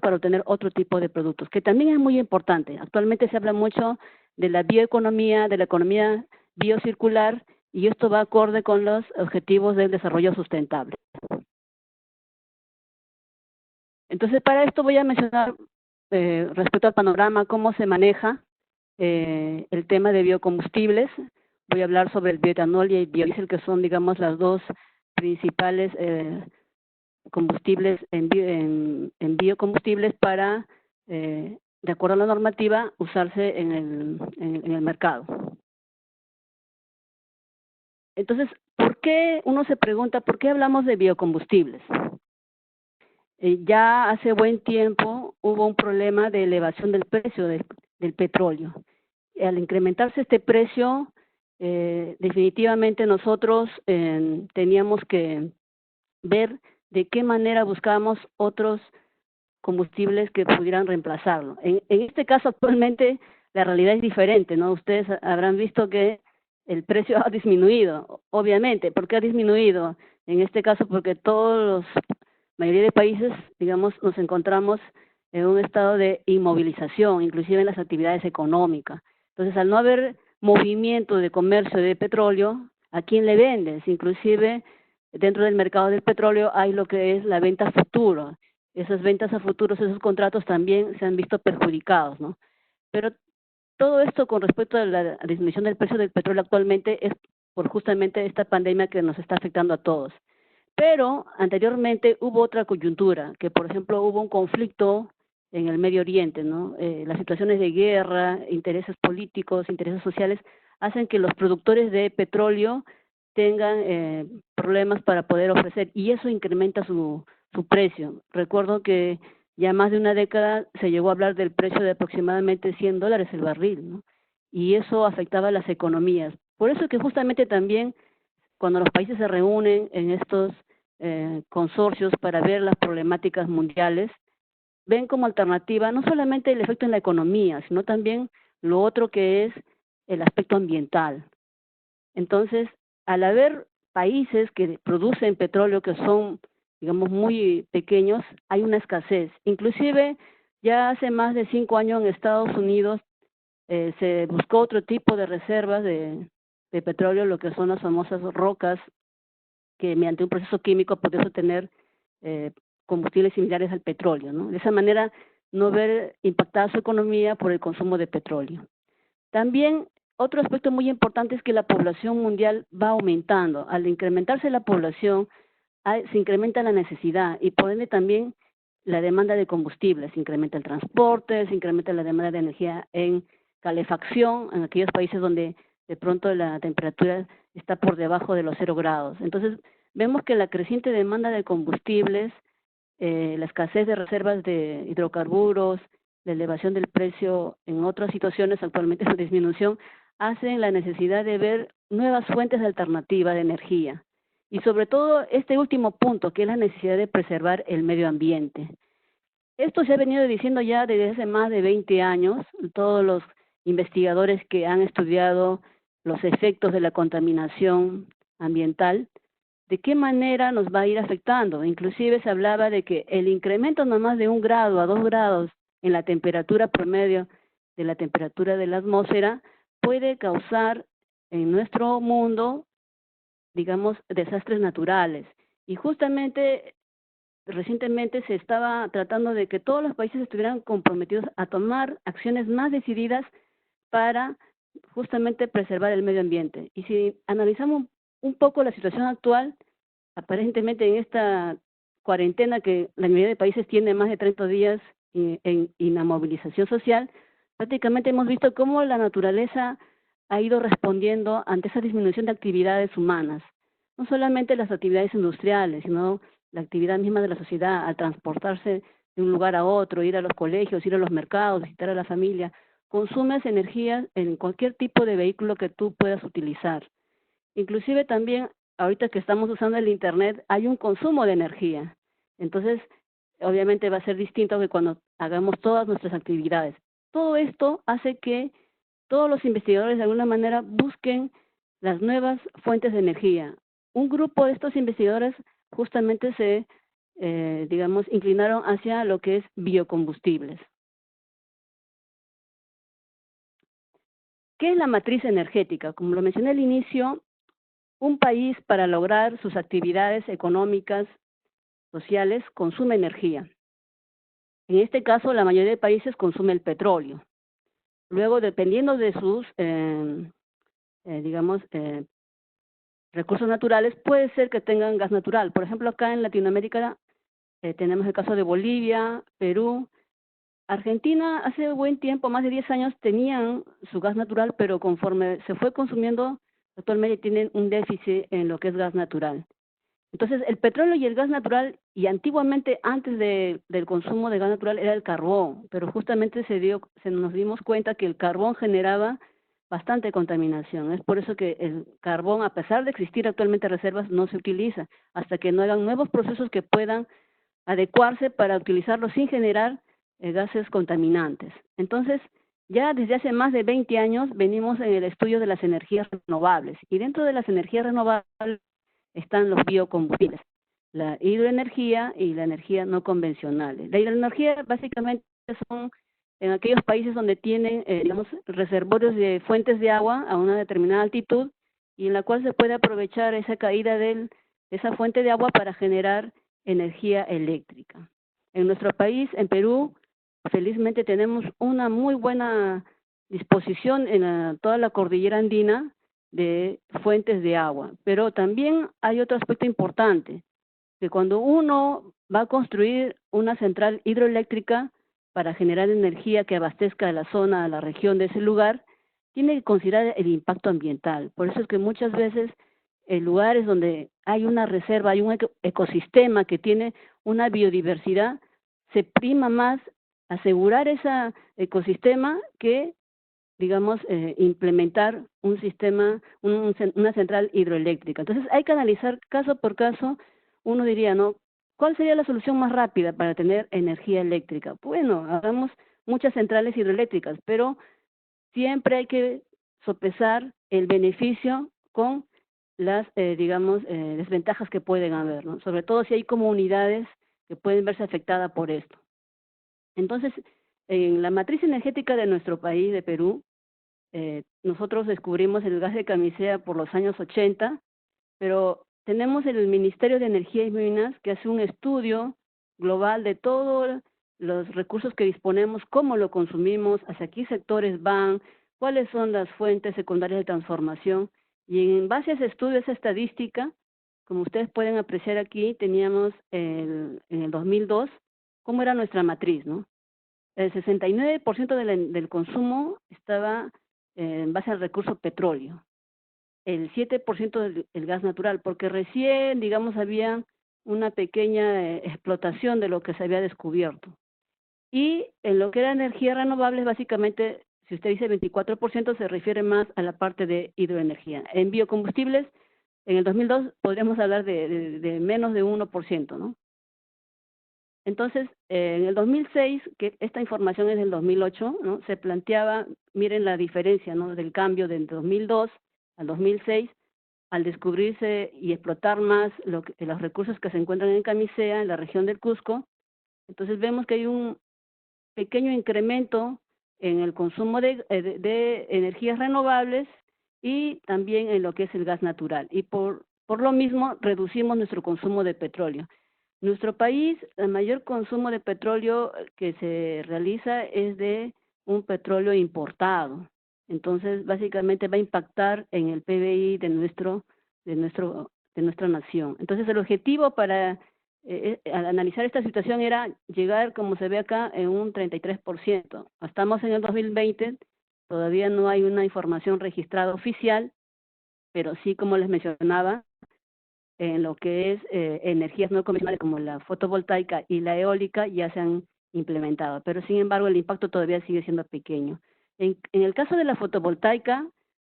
para obtener otro tipo de productos, que también es muy importante. Actualmente se habla mucho de la bioeconomía, de la economía biocircular, y esto va acorde con los objetivos del desarrollo sustentable. Entonces, para esto voy a mencionar, respecto al panorama, cómo se maneja el tema de biocombustibles. Voy a hablar sobre el bioetanol y el biodiesel, que son, digamos, las dos principales combustibles en biocombustibles para, de acuerdo a la normativa, usarse en el mercado. Entonces, ¿por qué uno se pregunta, por qué hablamos de biocombustibles? Ya hace buen tiempo hubo un problema de elevación del precio del petróleo. Al incrementarse este precio, definitivamente nosotros teníamos que ver de qué manera buscábamos otros combustibles que pudieran reemplazarlo. En este caso, actualmente, la realidad es diferente, ¿no? Ustedes habrán visto que el precio ha disminuido, obviamente. ¿Por qué ha disminuido? En este caso, porque mayoría de países, digamos, nos encontramos en un estado de inmovilización, inclusive en las actividades económicas. Entonces, al no haber movimiento de comercio de petróleo, ¿a quién le vendes? Inclusive, dentro del mercado del petróleo hay lo que es la venta a futuro. Esas ventas a futuros, esos contratos también se han visto perjudicados, ¿no? Pero todo esto con respecto a la disminución del precio del petróleo actualmente es por justamente esta pandemia que nos está afectando a todos. Pero anteriormente hubo otra coyuntura, que por ejemplo hubo un conflicto en el Medio Oriente, ¿no? Las situaciones de guerra, intereses políticos, intereses sociales, hacen que los productores de petróleo tengan problemas para poder ofrecer, y eso incrementa su precio. Recuerdo que ya más de una década se llegó a hablar del precio de aproximadamente $100 el barril, ¿no? Y eso afectaba a las economías. Por eso que justamente también cuando los países se reúnen en estos consorcios para ver las problemáticas mundiales, ven como alternativa no solamente el efecto en la economía, sino también lo otro que es el aspecto ambiental. Entonces, al haber países que producen petróleo que son, digamos, muy pequeños, hay una escasez. Inclusive, ya hace más de 5 años en Estados Unidos se buscó otro tipo de reservas de petróleo, lo que son las famosas rocas, que mediante un proceso químico puede obtener combustibles similares al petróleo, ¿no? De esa manera, no ver impactada su economía por el consumo de petróleo. También, otro aspecto muy importante es que la población mundial va aumentando. Al incrementarse la población, se incrementa la necesidad y por ende también la demanda de combustibles. Se incrementa el transporte, se incrementa la demanda de energía en calefacción, en aquellos países donde de pronto la temperatura está por debajo de los 0 grados. Entonces, vemos que la creciente demanda de combustibles, la escasez de reservas de hidrocarburos, la elevación del precio en otras situaciones, actualmente la disminución, hacen la necesidad de ver nuevas fuentes alternativas de energía. Y sobre todo este último punto, que es la necesidad de preservar el medio ambiente. Esto se ha venido diciendo ya desde hace más de 20 años, todos los investigadores que han estudiado los efectos de la contaminación ambiental, de qué manera nos va a ir afectando. Inclusive se hablaba de que el incremento nomás de 1 grado a 2 grados en la temperatura promedio de la temperatura de la atmósfera puede causar en nuestro mundo, digamos, desastres naturales. Y justamente recientemente se estaba tratando de que todos los países estuvieran comprometidos a tomar acciones más decididas para justamente preservar el medio ambiente. Y si analizamos un poco la situación actual, aparentemente en esta cuarentena que la mayoría de países tiene más de 30 días en inamovilización social, prácticamente hemos visto cómo la naturaleza ha ido respondiendo ante esa disminución de actividades humanas. No solamente las actividades industriales, sino la actividad misma de la sociedad, al transportarse de un lugar a otro, ir a los colegios, ir a los mercados, visitar a la familia. Consumes energía en cualquier tipo de vehículo que tú puedas utilizar. Inclusive también, ahorita que estamos usando el Internet, hay un consumo de energía. Entonces, obviamente va a ser distinto que cuando hagamos todas nuestras actividades. Todo esto hace que todos los investigadores de alguna manera busquen las nuevas fuentes de energía. Un grupo de estos investigadores justamente se digamos, inclinaron hacia lo que es biocombustibles. ¿Qué es la matriz energética? Como lo mencioné al inicio, un país para lograr sus actividades económicas, sociales, consume energía. En este caso, la mayoría de países consume el petróleo. Luego, dependiendo de sus, digamos, recursos naturales, puede ser que tengan gas natural. Por ejemplo, acá en Latinoamérica tenemos el caso de Bolivia, Perú. Argentina hace buen tiempo, más de 10 años, tenían su gas natural, pero conforme se fue consumiendo, actualmente tienen un déficit en lo que es gas natural. Entonces, el petróleo y el gas natural, y antiguamente antes del consumo de gas natural era el carbón, pero justamente nos dimos cuenta que el carbón generaba bastante contaminación. Es por eso que el carbón, a pesar de existir actualmente reservas, no se utiliza, hasta que no hagan nuevos procesos que puedan adecuarse para utilizarlo sin generar gases contaminantes. Entonces, ya desde hace más de 20 años venimos en el estudio de las energías renovables, y dentro de las energías renovables están los biocombustibles, la hidroenergía y la energía no convencional. La hidroenergía básicamente son en aquellos países donde tienen, digamos, reservorios de fuentes de agua a una determinada altitud, y en la cual se puede aprovechar esa caída de esa fuente de agua para generar energía eléctrica. En nuestro país, en Perú, felizmente tenemos una muy buena disposición en toda la cordillera andina de fuentes de agua, pero también hay otro aspecto importante, que cuando uno va a construir una central hidroeléctrica para generar energía que abastezca a la zona, a la región de ese lugar, tiene que considerar el impacto ambiental. Por eso es que muchas veces en lugares donde hay una reserva, hay un ecosistema que tiene una biodiversidad, se prima más asegurar ese ecosistema que, digamos, implementar un sistema, una central hidroeléctrica. Entonces hay que analizar caso por caso. Uno diría, ¿no? ¿Cuál sería la solución más rápida para tener energía eléctrica? Bueno, hagamos muchas centrales hidroeléctricas, pero siempre hay que sopesar el beneficio con las, digamos, desventajas que pueden haber, ¿no? Sobre todo si hay comunidades que pueden verse afectadas por esto. Entonces, en la matriz energética de nuestro país, de Perú, nosotros descubrimos el gas de camisea por los años 80, pero tenemos el Ministerio de Energía y Minas que hace un estudio global de todos los recursos que disponemos, cómo lo consumimos, hacia qué sectores van, cuáles son las fuentes secundarias de transformación, y en base a ese estudio, esa estadística, como ustedes pueden apreciar aquí, teníamos en el 2002, cómo era nuestra matriz, ¿no? El 69% del consumo estaba en base al recurso petróleo, el 7% del gas natural, porque recién, digamos, había una pequeña explotación de lo que se había descubierto. Y en lo que era energías renovables, básicamente, si usted dice 24%, se refiere más a la parte de hidroenergía. En biocombustibles, en el 2002 podríamos hablar de menos de 1%, ¿no? Entonces, en el 2006, que esta información es del 2008, ¿no? Se planteaba, miren la diferencia, ¿no? Del cambio del 2002 al 2006, al descubrirse y explotar más los recursos que se encuentran en Camisea, en la región del Cusco. Entonces vemos que hay un pequeño incremento en el consumo de energías renovables y también en lo que es el gas natural. Y por lo mismo reducimos nuestro consumo de petróleo. Nuestro país, el mayor consumo de petróleo que se realiza es de un petróleo importado. Entonces, básicamente va a impactar en el PBI de nuestra nación. Entonces, el objetivo para al analizar esta situación era llegar, como se ve acá, en un 33%. Estamos en el 2020, todavía no hay una información registrada oficial, pero sí, como les mencionaba, en lo que es energías no convencionales como la fotovoltaica y la eólica ya se han implementado, pero sin embargo el impacto todavía sigue siendo pequeño. En el caso de la fotovoltaica,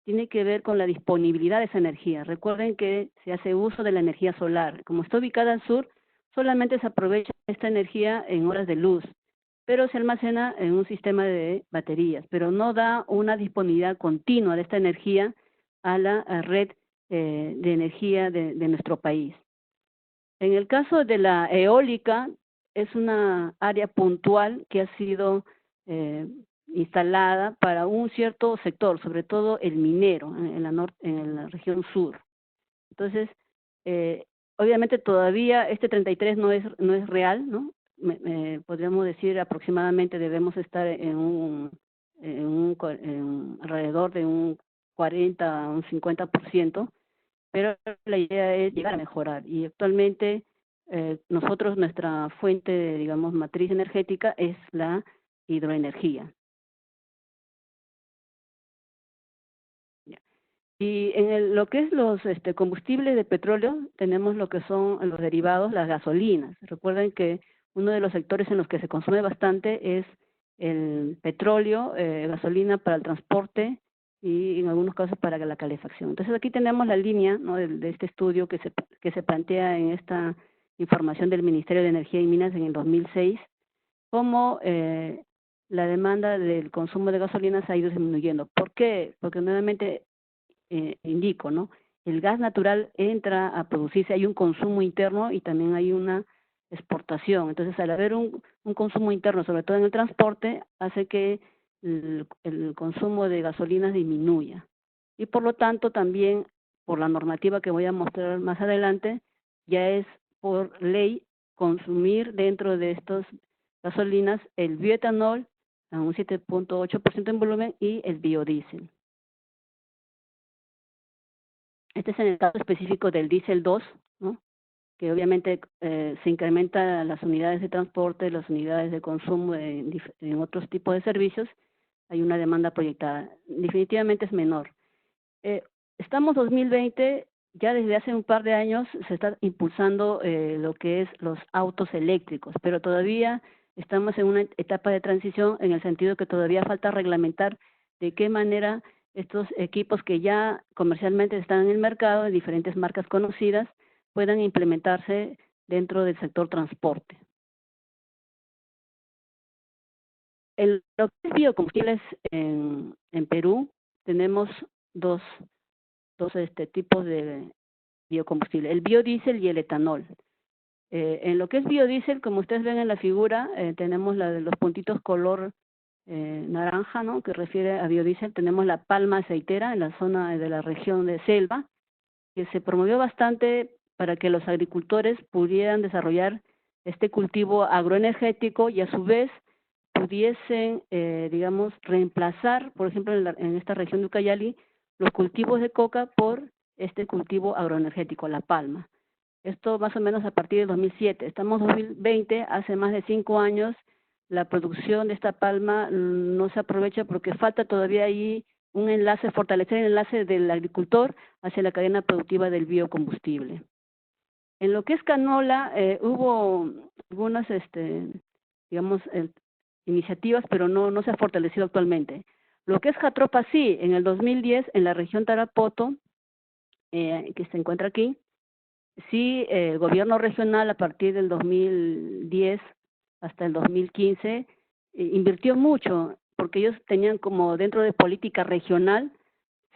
tiene que ver con la disponibilidad de esa energía. Recuerden que se hace uso de la energía solar. Como está ubicada al sur, solamente se aprovecha esta energía en horas de luz, pero se almacena en un sistema de baterías, pero no da una disponibilidad continua de esta energía a la red de energía de nuestro país. En el caso de la eólica, es una área puntual que ha sido instalada para un cierto sector, sobre todo el minero, en la región sur. Entonces, obviamente todavía este 33 no es real, ¿no? Podríamos decir aproximadamente debemos estar alrededor de un 40 a un 50%, pero la idea es llegar a mejorar. Y actualmente nosotros, nuestra fuente, digamos, matriz energética es la hidroenergía. Y en lo que es los combustibles de petróleo, tenemos lo que son los derivados, las gasolinas. Recuerden que uno de los sectores en los que se consume bastante es el petróleo, gasolina para el transporte y en algunos casos para la calefacción. Entonces aquí tenemos la línea, ¿no?, de este estudio que se plantea en esta información del Ministerio de Energía y Minas en el 2006, cómo la demanda del consumo de gasolinas ha ido disminuyendo. ¿Por qué? Porque nuevamente indico, ¿no? El gas natural entra a producirse, hay un consumo interno y también hay una exportación. Entonces, al haber un consumo interno, sobre todo en el transporte, hace que el consumo de gasolinas disminuya. Y por lo tanto, también por la normativa que voy a mostrar más adelante, ya es por ley consumir dentro de estas gasolinas el bioetanol a un 7.8% en volumen y el biodiesel. Este es en el caso específico del diésel 2, ¿no?, que obviamente se incrementan las unidades de transporte, las unidades de consumo en otros tipos de servicios, hay una demanda proyectada. Definitivamente es menor. Estamos 2020, ya desde hace un par de años se está impulsando lo que es los autos eléctricos, pero todavía estamos en una etapa de transición en el sentido que todavía falta reglamentar de qué manera estos equipos que ya comercialmente están en el mercado, de diferentes marcas conocidas, puedan implementarse dentro del sector transporte. Lo que es biocombustibles en Perú, tenemos dos tipos de biocombustible, el biodiesel y el etanol. En lo que es biodiesel, como ustedes ven en la figura, tenemos la de los puntitos color naranja, ¿no?, que refiere a biodiesel. Tenemos la palma aceitera en la zona de la región de selva, que se promovió bastante para que los agricultores pudieran desarrollar este cultivo agroenergético y a su vez pudiesen, digamos, reemplazar, por ejemplo, en esta región de Ucayali, los cultivos de coca por este cultivo agroenergético, la palma. Esto más o menos a partir del 2007. Estamos en 2020, hace más de 5 años, la producción de esta palma no se aprovecha porque falta todavía ahí un enlace, fortalecer el enlace del agricultor hacia la cadena productiva del biocombustible. En lo que es canola, hubo algunas, digamos, iniciativas, pero no se ha fortalecido actualmente. Lo que es Jatropá, sí, en el 2010, en la región Tarapoto, que se encuentra aquí, sí, el gobierno regional a partir del 2010 hasta el 2015 invirtió mucho, porque ellos tenían como dentro de política regional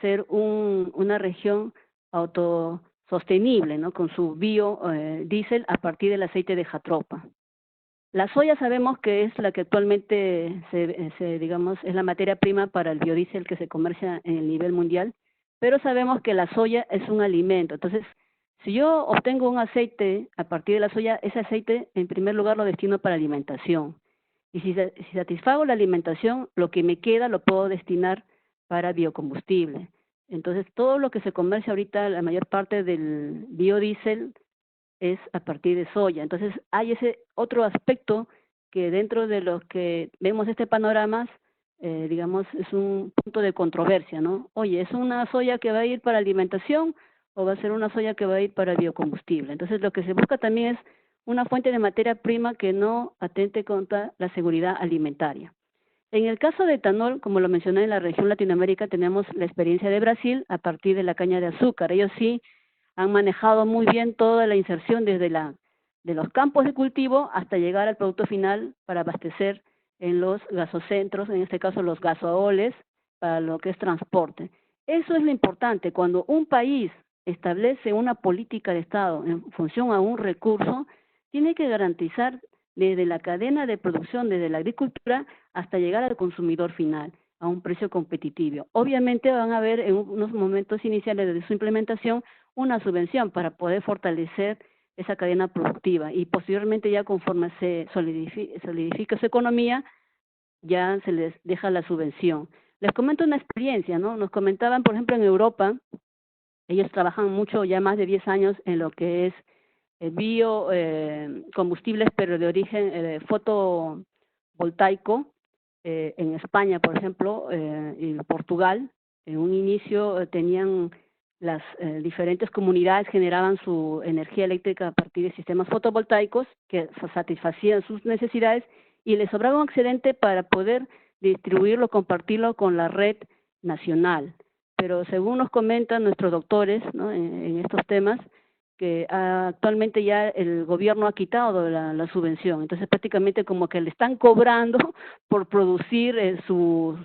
ser una región autosostenible, ¿no?, con su biodiesel a partir del aceite de jatropá. La soya sabemos que es la que actualmente digamos, es la materia prima para el biodiesel que se comercia en el nivel mundial, pero sabemos que la soya es un alimento. Entonces, si yo obtengo un aceite a partir de la soya, ese aceite en primer lugar lo destino para alimentación. Y si satisfago la alimentación, lo que me queda lo puedo destinar para biocombustible. Entonces, todo lo que se comercia ahorita, la mayor parte del biodiesel es a partir de soya. Entonces, hay ese otro aspecto que dentro de los que vemos este panorama, digamos, es un punto de controversia, ¿no? Oye, ¿es una soya que va a ir para alimentación o va a ser una soya que va a ir para biocombustible? Entonces, lo que se busca también es una fuente de materia prima que no atente contra la seguridad alimentaria. En el caso de etanol, como lo mencioné, en la región Latinoamérica tenemos la experiencia de Brasil a partir de la caña de azúcar. Ellos sí han manejado muy bien toda la inserción desde de los campos de cultivo hasta llegar al producto final para abastecer en los gasocentros, en este caso los gasoholes, para lo que es transporte. Eso es lo importante. Cuando un país establece una política de Estado en función a un recurso, tiene que garantizar desde la cadena de producción, desde la agricultura, hasta llegar al consumidor final, a un precio competitivo. Obviamente van a haber en unos momentos iniciales de su implementación una subvención para poder fortalecer esa cadena productiva y posteriormente ya conforme se solidifica su economía, ya se les deja la subvención. Les comento una experiencia, ¿no? Nos comentaban, por ejemplo, en Europa, ellos trabajan mucho, ya más de 10 años, en lo que es biocombustibles, pero de origen fotovoltaico, en España, por ejemplo, y en Portugal. En un inicio tenían las diferentes comunidades generaban su energía eléctrica a partir de sistemas fotovoltaicos que satisfacían sus necesidades y les sobraba un excedente para poder distribuirlo, compartirlo con la red nacional. Pero según nos comentan nuestros doctores, ¿no?, en estos temas, que actualmente ya el gobierno ha quitado la subvención, entonces prácticamente como que le están cobrando por producir su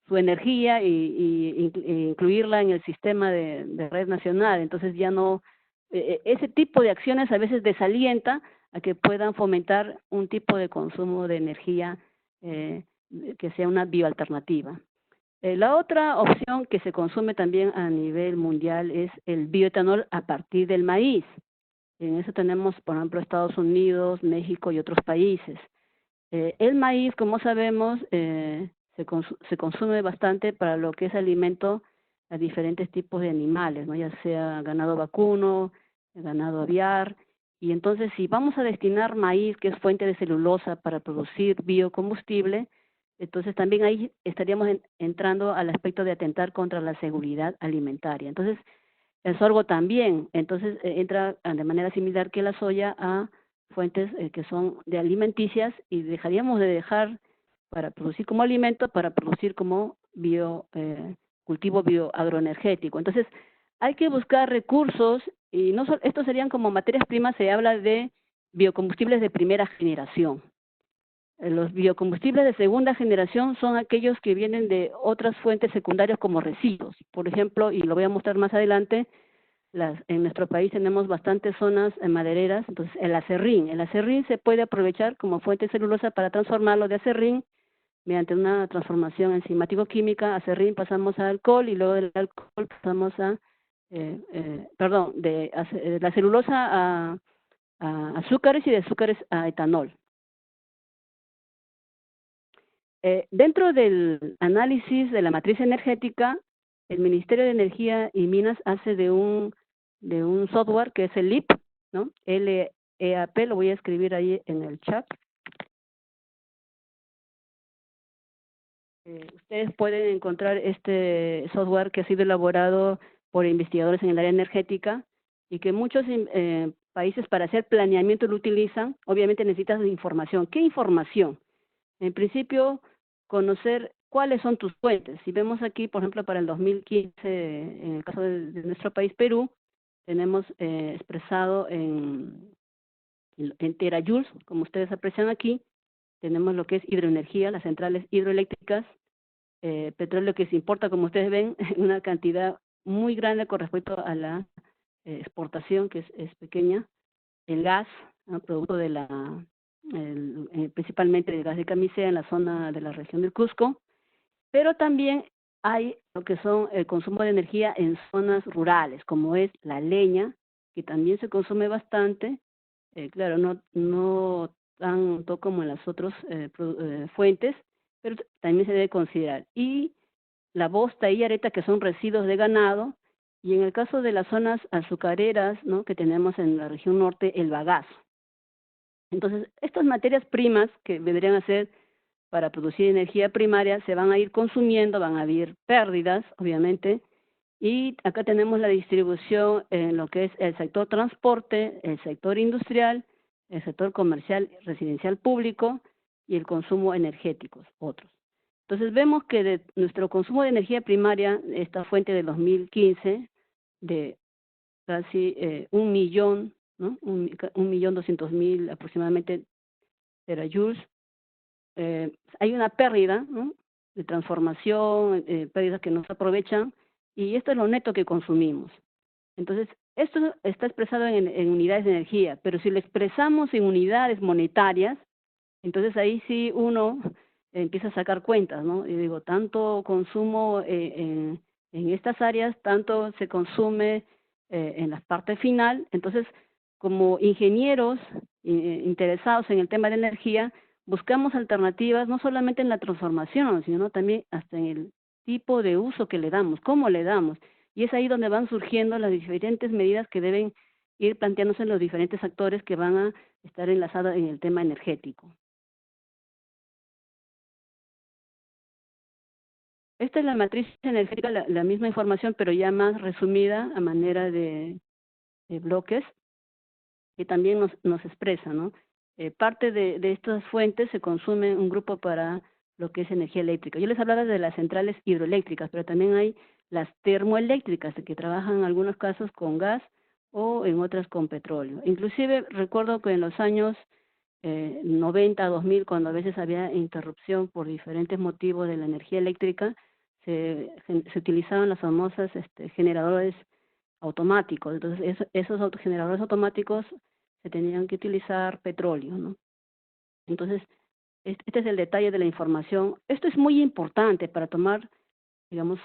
energía e incluirla en el sistema de red nacional, entonces ya no, ese tipo de acciones a veces desalienta a que puedan fomentar un tipo de consumo de energía que sea una bioalternativa. La otra opción que se consume también a nivel mundial es el bioetanol a partir del maíz. En eso tenemos, por ejemplo, Estados Unidos, México y otros países. El maíz, como sabemos, se consume bastante para lo que es alimento a diferentes tipos de animales, ¿no?, ya sea ganado vacuno, ganado aviar. Y entonces, si vamos a destinar maíz, que es fuente de celulosa, para producir biocombustible, entonces también ahí estaríamos entrando al aspecto de atentar contra la seguridad alimentaria. Entonces, el sorgo también, entonces entra de manera similar que la soya a fuentes que son de alimenticias y dejaríamos de dejar para producir como alimento, para producir como cultivo bioagroenergético. Entonces, hay que buscar recursos y no estos serían como materias primas, se habla de biocombustibles de primera generación. Los biocombustibles de segunda generación son aquellos que vienen de otras fuentes secundarias como residuos. Por ejemplo, y lo voy a mostrar más adelante, en nuestro país tenemos bastantes zonas madereras, entonces el acerrín se puede aprovechar como fuente celulosa para transformarlo de acerrín mediante una transformación enzimático-química. Acerrín pasamos a alcohol y luego del alcohol pasamos a, de la celulosa a azúcares y de azúcares a etanol. Dentro del análisis de la matriz energética, el Ministerio de Energía y Minas hace de un software que es el LEAP, ¿no? LEAP, lo voy a escribir ahí en el chat. Ustedes pueden encontrar este software que ha sido elaborado por investigadores en el área energética y que muchos países para hacer planeamiento lo utilizan. Obviamente necesitas información. ¿Qué información? En principio, conocer cuáles son tus fuentes. Si vemos aquí, por ejemplo, para el 2015, en el caso de nuestro país, Perú, tenemos expresado en terajoules, como ustedes aprecian aquí, tenemos lo que es hidroenergía, las centrales hidroeléctricas, petróleo que se importa, como ustedes ven, una cantidad muy grande con respecto a la exportación, que es pequeña, el gas, ¿no?, producto de principalmente del gas de camisea en la zona de la región del Cusco, pero también hay lo que son el consumo de energía en zonas rurales, como es la leña, que también se consume bastante, claro, no tanto como en las otras fuentes, pero también se debe considerar. Y la bosta y areta, que son residuos de ganado, y en el caso de las zonas azucareras, ¿no?, que tenemos en la región norte, el bagazo. Entonces, estas materias primas que vendrían a ser para producir energía primaria se van a ir consumiendo, van a haber pérdidas, obviamente, y acá tenemos la distribución en lo que es el sector transporte, el sector industrial, el sector comercial, residencial público y el consumo energético, otros. Entonces vemos que de nuestro consumo de energía primaria, esta fuente de 2015, de casi 1.000.000, ¿no?, 1.200.000 aproximadamente terajoules, hay una pérdida, ¿no?, de transformación, pérdidas que no se aprovechan, y esto es lo neto que consumimos. Entonces, esto está expresado en unidades de energía, pero si lo expresamos en unidades monetarias, entonces ahí sí uno empieza a sacar cuentas, ¿no? Y digo, tanto consumo en estas áreas, tanto se consume en la parte final. Entonces, como ingenieros interesados en el tema de energía, buscamos alternativas no solamente en la transformación, sino también hasta en el tipo de uso que le damos, cómo le damos. Y es ahí donde van surgiendo las diferentes medidas que deben ir planteándose los diferentes actores que van a estar enlazados en el tema energético. Esta es la matriz energética, la misma información, pero ya más resumida a manera de bloques, que también nos expresa, ¿no? Parte de estas fuentes se consume un grupo para lo que es energía eléctrica. Yo les hablaba de las centrales hidroeléctricas, pero también hay las termoeléctricas, que trabajan en algunos casos con gas o en otras con petróleo. Inclusive recuerdo que en los años 90, 2000, cuando a veces había interrupción por diferentes motivos de la energía eléctrica, se utilizaban las famosas generadores automáticos. Entonces, esos autogeneradores automáticos se tenían que utilizar petróleo, ¿no? Entonces, este es el detalle de la información. Esto es muy importante para tomar, digamos,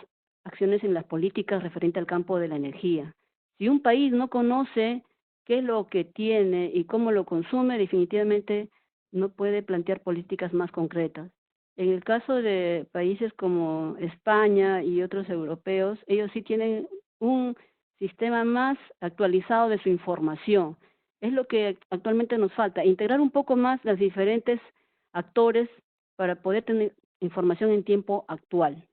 acciones en las políticas referente al campo de la energía. Si un país no conoce qué es lo que tiene y cómo lo consume, definitivamente no puede plantear políticas más concretas. En el caso de países como España y otros europeos, ellos sí tienen un sistema más actualizado de su información. Es lo que actualmente nos falta, integrar un poco más los diferentes actores para poder tener información en tiempo actual.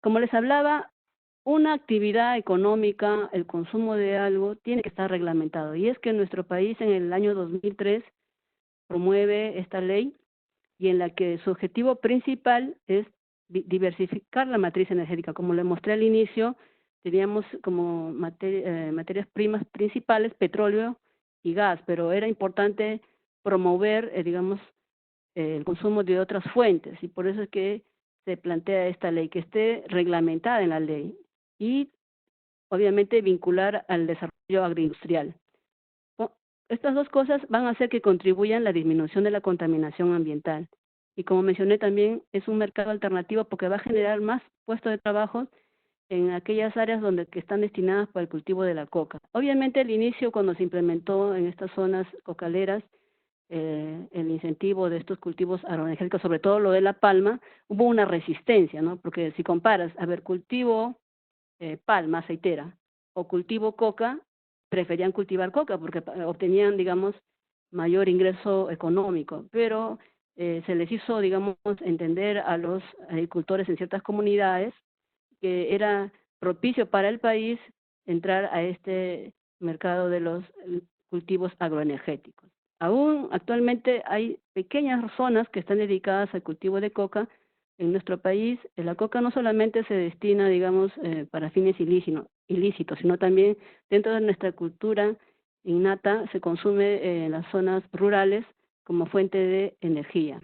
Como les hablaba, una actividad económica, el consumo de algo, tiene que estar reglamentado. Y es que nuestro país en el año 2003 promueve esta ley y en la que su objetivo principal es diversificar la matriz energética. Como le mostré al inicio, teníamos como materias primas principales petróleo y gas, pero era importante promover, digamos, el consumo de otras fuentes, y por eso es que se plantea esta ley, que esté reglamentada en la ley y obviamente vincular al desarrollo agroindustrial. Estas dos cosas van a hacer que contribuyan a la disminución de la contaminación ambiental. Y como mencioné también, es un mercado alternativo porque va a generar más puestos de trabajo en aquellas áreas que están destinadas para el cultivo de la coca. Obviamente al inicio, cuando se implementó en estas zonas cocaleras, el incentivo de estos cultivos agroenergéticos, sobre todo lo de la palma, hubo una resistencia, ¿no? Porque si comparas, a ver, cultivo palma aceitera o cultivo coca, preferían cultivar coca porque obtenían, digamos, mayor ingreso económico, pero se les hizo, digamos, entender a los agricultores en ciertas comunidades que era propicio para el país entrar a este mercado de los cultivos agroenergéticos. Aún actualmente hay pequeñas zonas que están dedicadas al cultivo de coca en nuestro país. La coca no solamente se destina, digamos, para fines ilícitos, sino también dentro de nuestra cultura innata se consume en las zonas rurales como fuente de energía.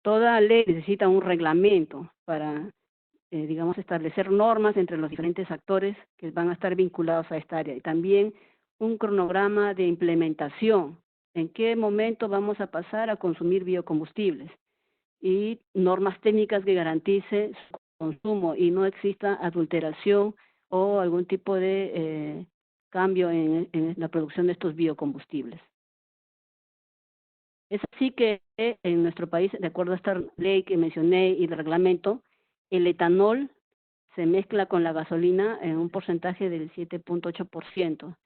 Toda ley necesita un reglamento para, digamos, establecer normas entre los diferentes actores que van a estar vinculados a esta área y también un cronograma de implementación. ¿En qué momento vamos a pasar a consumir biocombustibles? Y normas técnicas que garantice su consumo y no exista adulteración o algún tipo de cambio en la producción de estos biocombustibles. Es así que en nuestro país, de acuerdo a esta ley que mencioné y el reglamento, el etanol se mezcla con la gasolina en un porcentaje del 7.8%.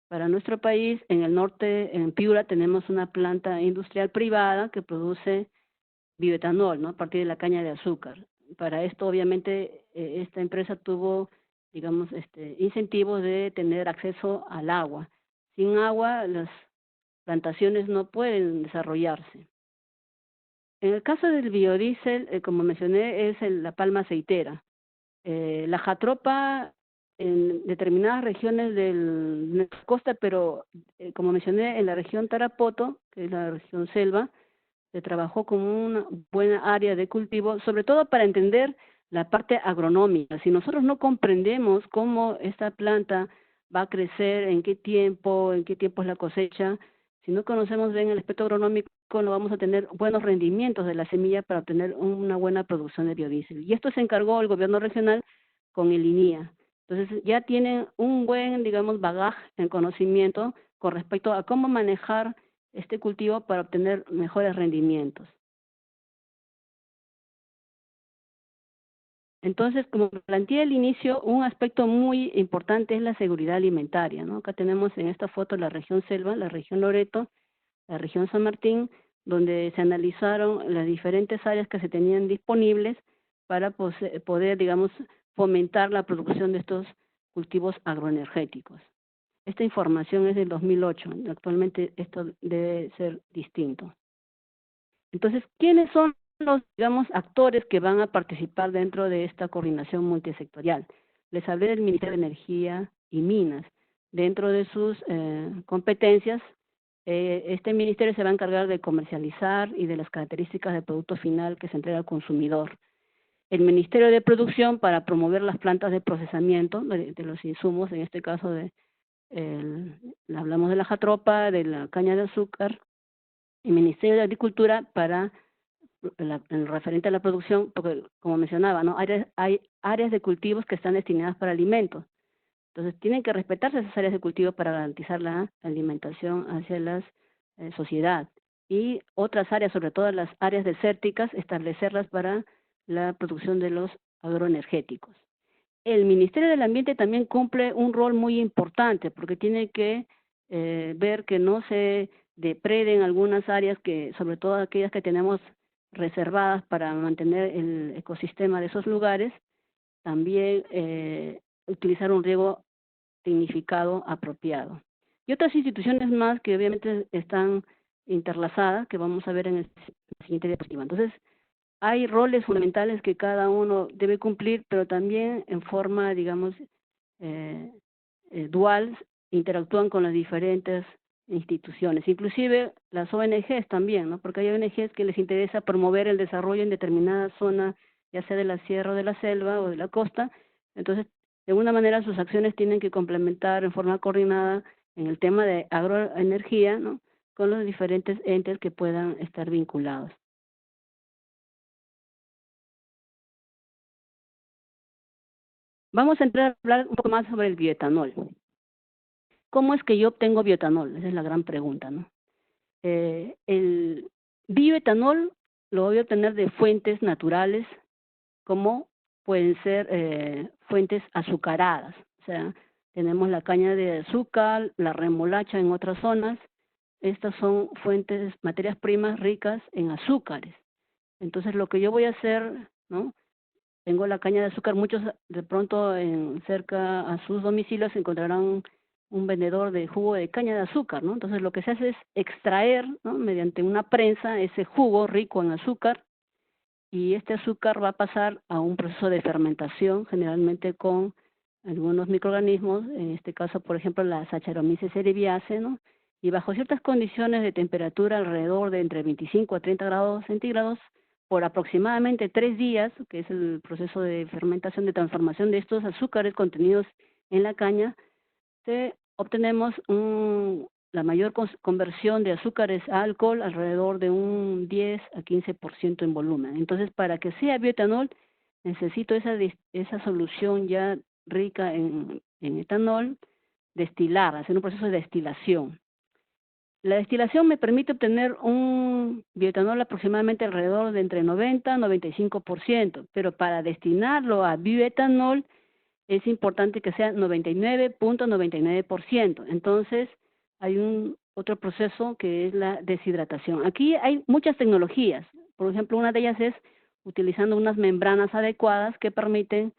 Para nuestro país, en el norte, en Piura, tenemos una planta industrial privada que produce bioetanol, ¿no? A partir de la caña de azúcar. Para esto, obviamente, esta empresa tuvo, digamos, incentivos de tener acceso al agua. Sin agua, las plantaciones no pueden desarrollarse. En el caso del biodiesel, como mencioné, es la palma aceitera. La jatropa en determinadas regiones de la costa, pero como mencioné, en la región Tarapoto, que es la región selva, se trabajó como una buena área de cultivo, sobre todo para entender la parte agronómica. Si nosotros no comprendemos cómo esta planta va a crecer, en qué tiempo es la cosecha, si no conocemos bien el aspecto agronómico, no vamos a tener buenos rendimientos de la semilla para obtener una buena producción de biodiesel. Y esto se encargó el gobierno regional con el INIA. Entonces ya tienen un buen, digamos, bagaje en conocimiento con respecto a cómo manejar este cultivo para obtener mejores rendimientos. Entonces, como planteé al inicio, un aspecto muy importante es la seguridad alimentaria, ¿no? Acá tenemos en esta foto la región Selva, la región Loreto, la región San Martín, donde se analizaron las diferentes áreas que se tenían disponibles para poder, digamos, fomentar la producción de estos cultivos agroenergéticos. Esta información es del 2008, actualmente esto debe ser distinto. Entonces, ¿quiénes son los, digamos, actores que van a participar dentro de esta coordinación multisectorial? Les hablé del Ministerio de Energía y Minas. Dentro de sus competencias, este ministerio se va a encargar de comercializar y de las características del producto final que se entrega al consumidor. El Ministerio de Producción para promover las plantas de procesamiento de los insumos, en este caso hablamos de la jatropa, de la caña de azúcar. El Ministerio de Agricultura para el referente a la producción, porque como mencionaba, ¿no? Hay áreas de cultivos que están destinadas para alimentos. Entonces tienen que respetarse esas áreas de cultivo para garantizar la alimentación hacia la sociedad. Y otras áreas, sobre todo las áreas desérticas, establecerlas para la producción de los agroenergéticos. El Ministerio del Ambiente también cumple un rol muy importante porque tiene que ver que no se depreden algunas áreas, que sobre todo aquellas que tenemos reservadas para mantener el ecosistema de esos lugares, también utilizar un riego significado apropiado. Y otras instituciones más que obviamente están interlazadas, que vamos a ver en el siguiente diapositiva. Entonces, hay roles fundamentales que cada uno debe cumplir, pero también en forma, digamos, dual, interactúan con las diferentes instituciones, inclusive las ONGs también, ¿no? Porque hay ONGs que les interesa promover el desarrollo en determinada zona, ya sea de la sierra o de la selva o de la costa. Entonces, de alguna manera sus acciones tienen que complementar en forma coordinada en el tema de agroenergía, ¿no? Con los diferentes entes que puedan estar vinculados. Vamos a entrar a hablar un poco más sobre el bioetanol. ¿Cómo es que yo obtengo bioetanol? Esa es la gran pregunta, ¿no? El bioetanol lo voy a obtener de fuentes naturales, como pueden ser fuentes azucaradas. O sea, tenemos la caña de azúcar, la remolacha en otras zonas. Estas son fuentes, materias primas ricas en azúcares. Entonces, lo que yo voy a hacer, ¿no? Tengo la caña de azúcar, muchos de pronto cerca a sus domicilios encontrarán un vendedor de jugo de caña de azúcar, ¿no? Entonces lo que se hace es extraer, ¿no? Mediante una prensa ese jugo rico en azúcar, y este azúcar va a pasar a un proceso de fermentación, generalmente con algunos microorganismos, en este caso, por ejemplo, la Saccharomyces cerevisiae, ¿no? Y bajo ciertas condiciones de temperatura alrededor de entre 25 a 30 grados centígrados, por aproximadamente 3 días, que es el proceso de fermentación, de transformación de estos azúcares contenidos en la caña, obtenemos la mayor conversión de azúcares a alcohol, alrededor de un 10 a 15% en volumen. Entonces, para que sea bioetanol, necesito esa solución ya rica en etanol, destilar, hacer un proceso de destilación. La destilación me permite obtener un bioetanol aproximadamente alrededor de entre 90 a 95%, pero para destinarlo a bioetanol es importante que sea 99.99%. Entonces, hay otro proceso que es la deshidratación. Aquí hay muchas tecnologías. Por ejemplo, una de ellas es utilizando unas membranas adecuadas que permiten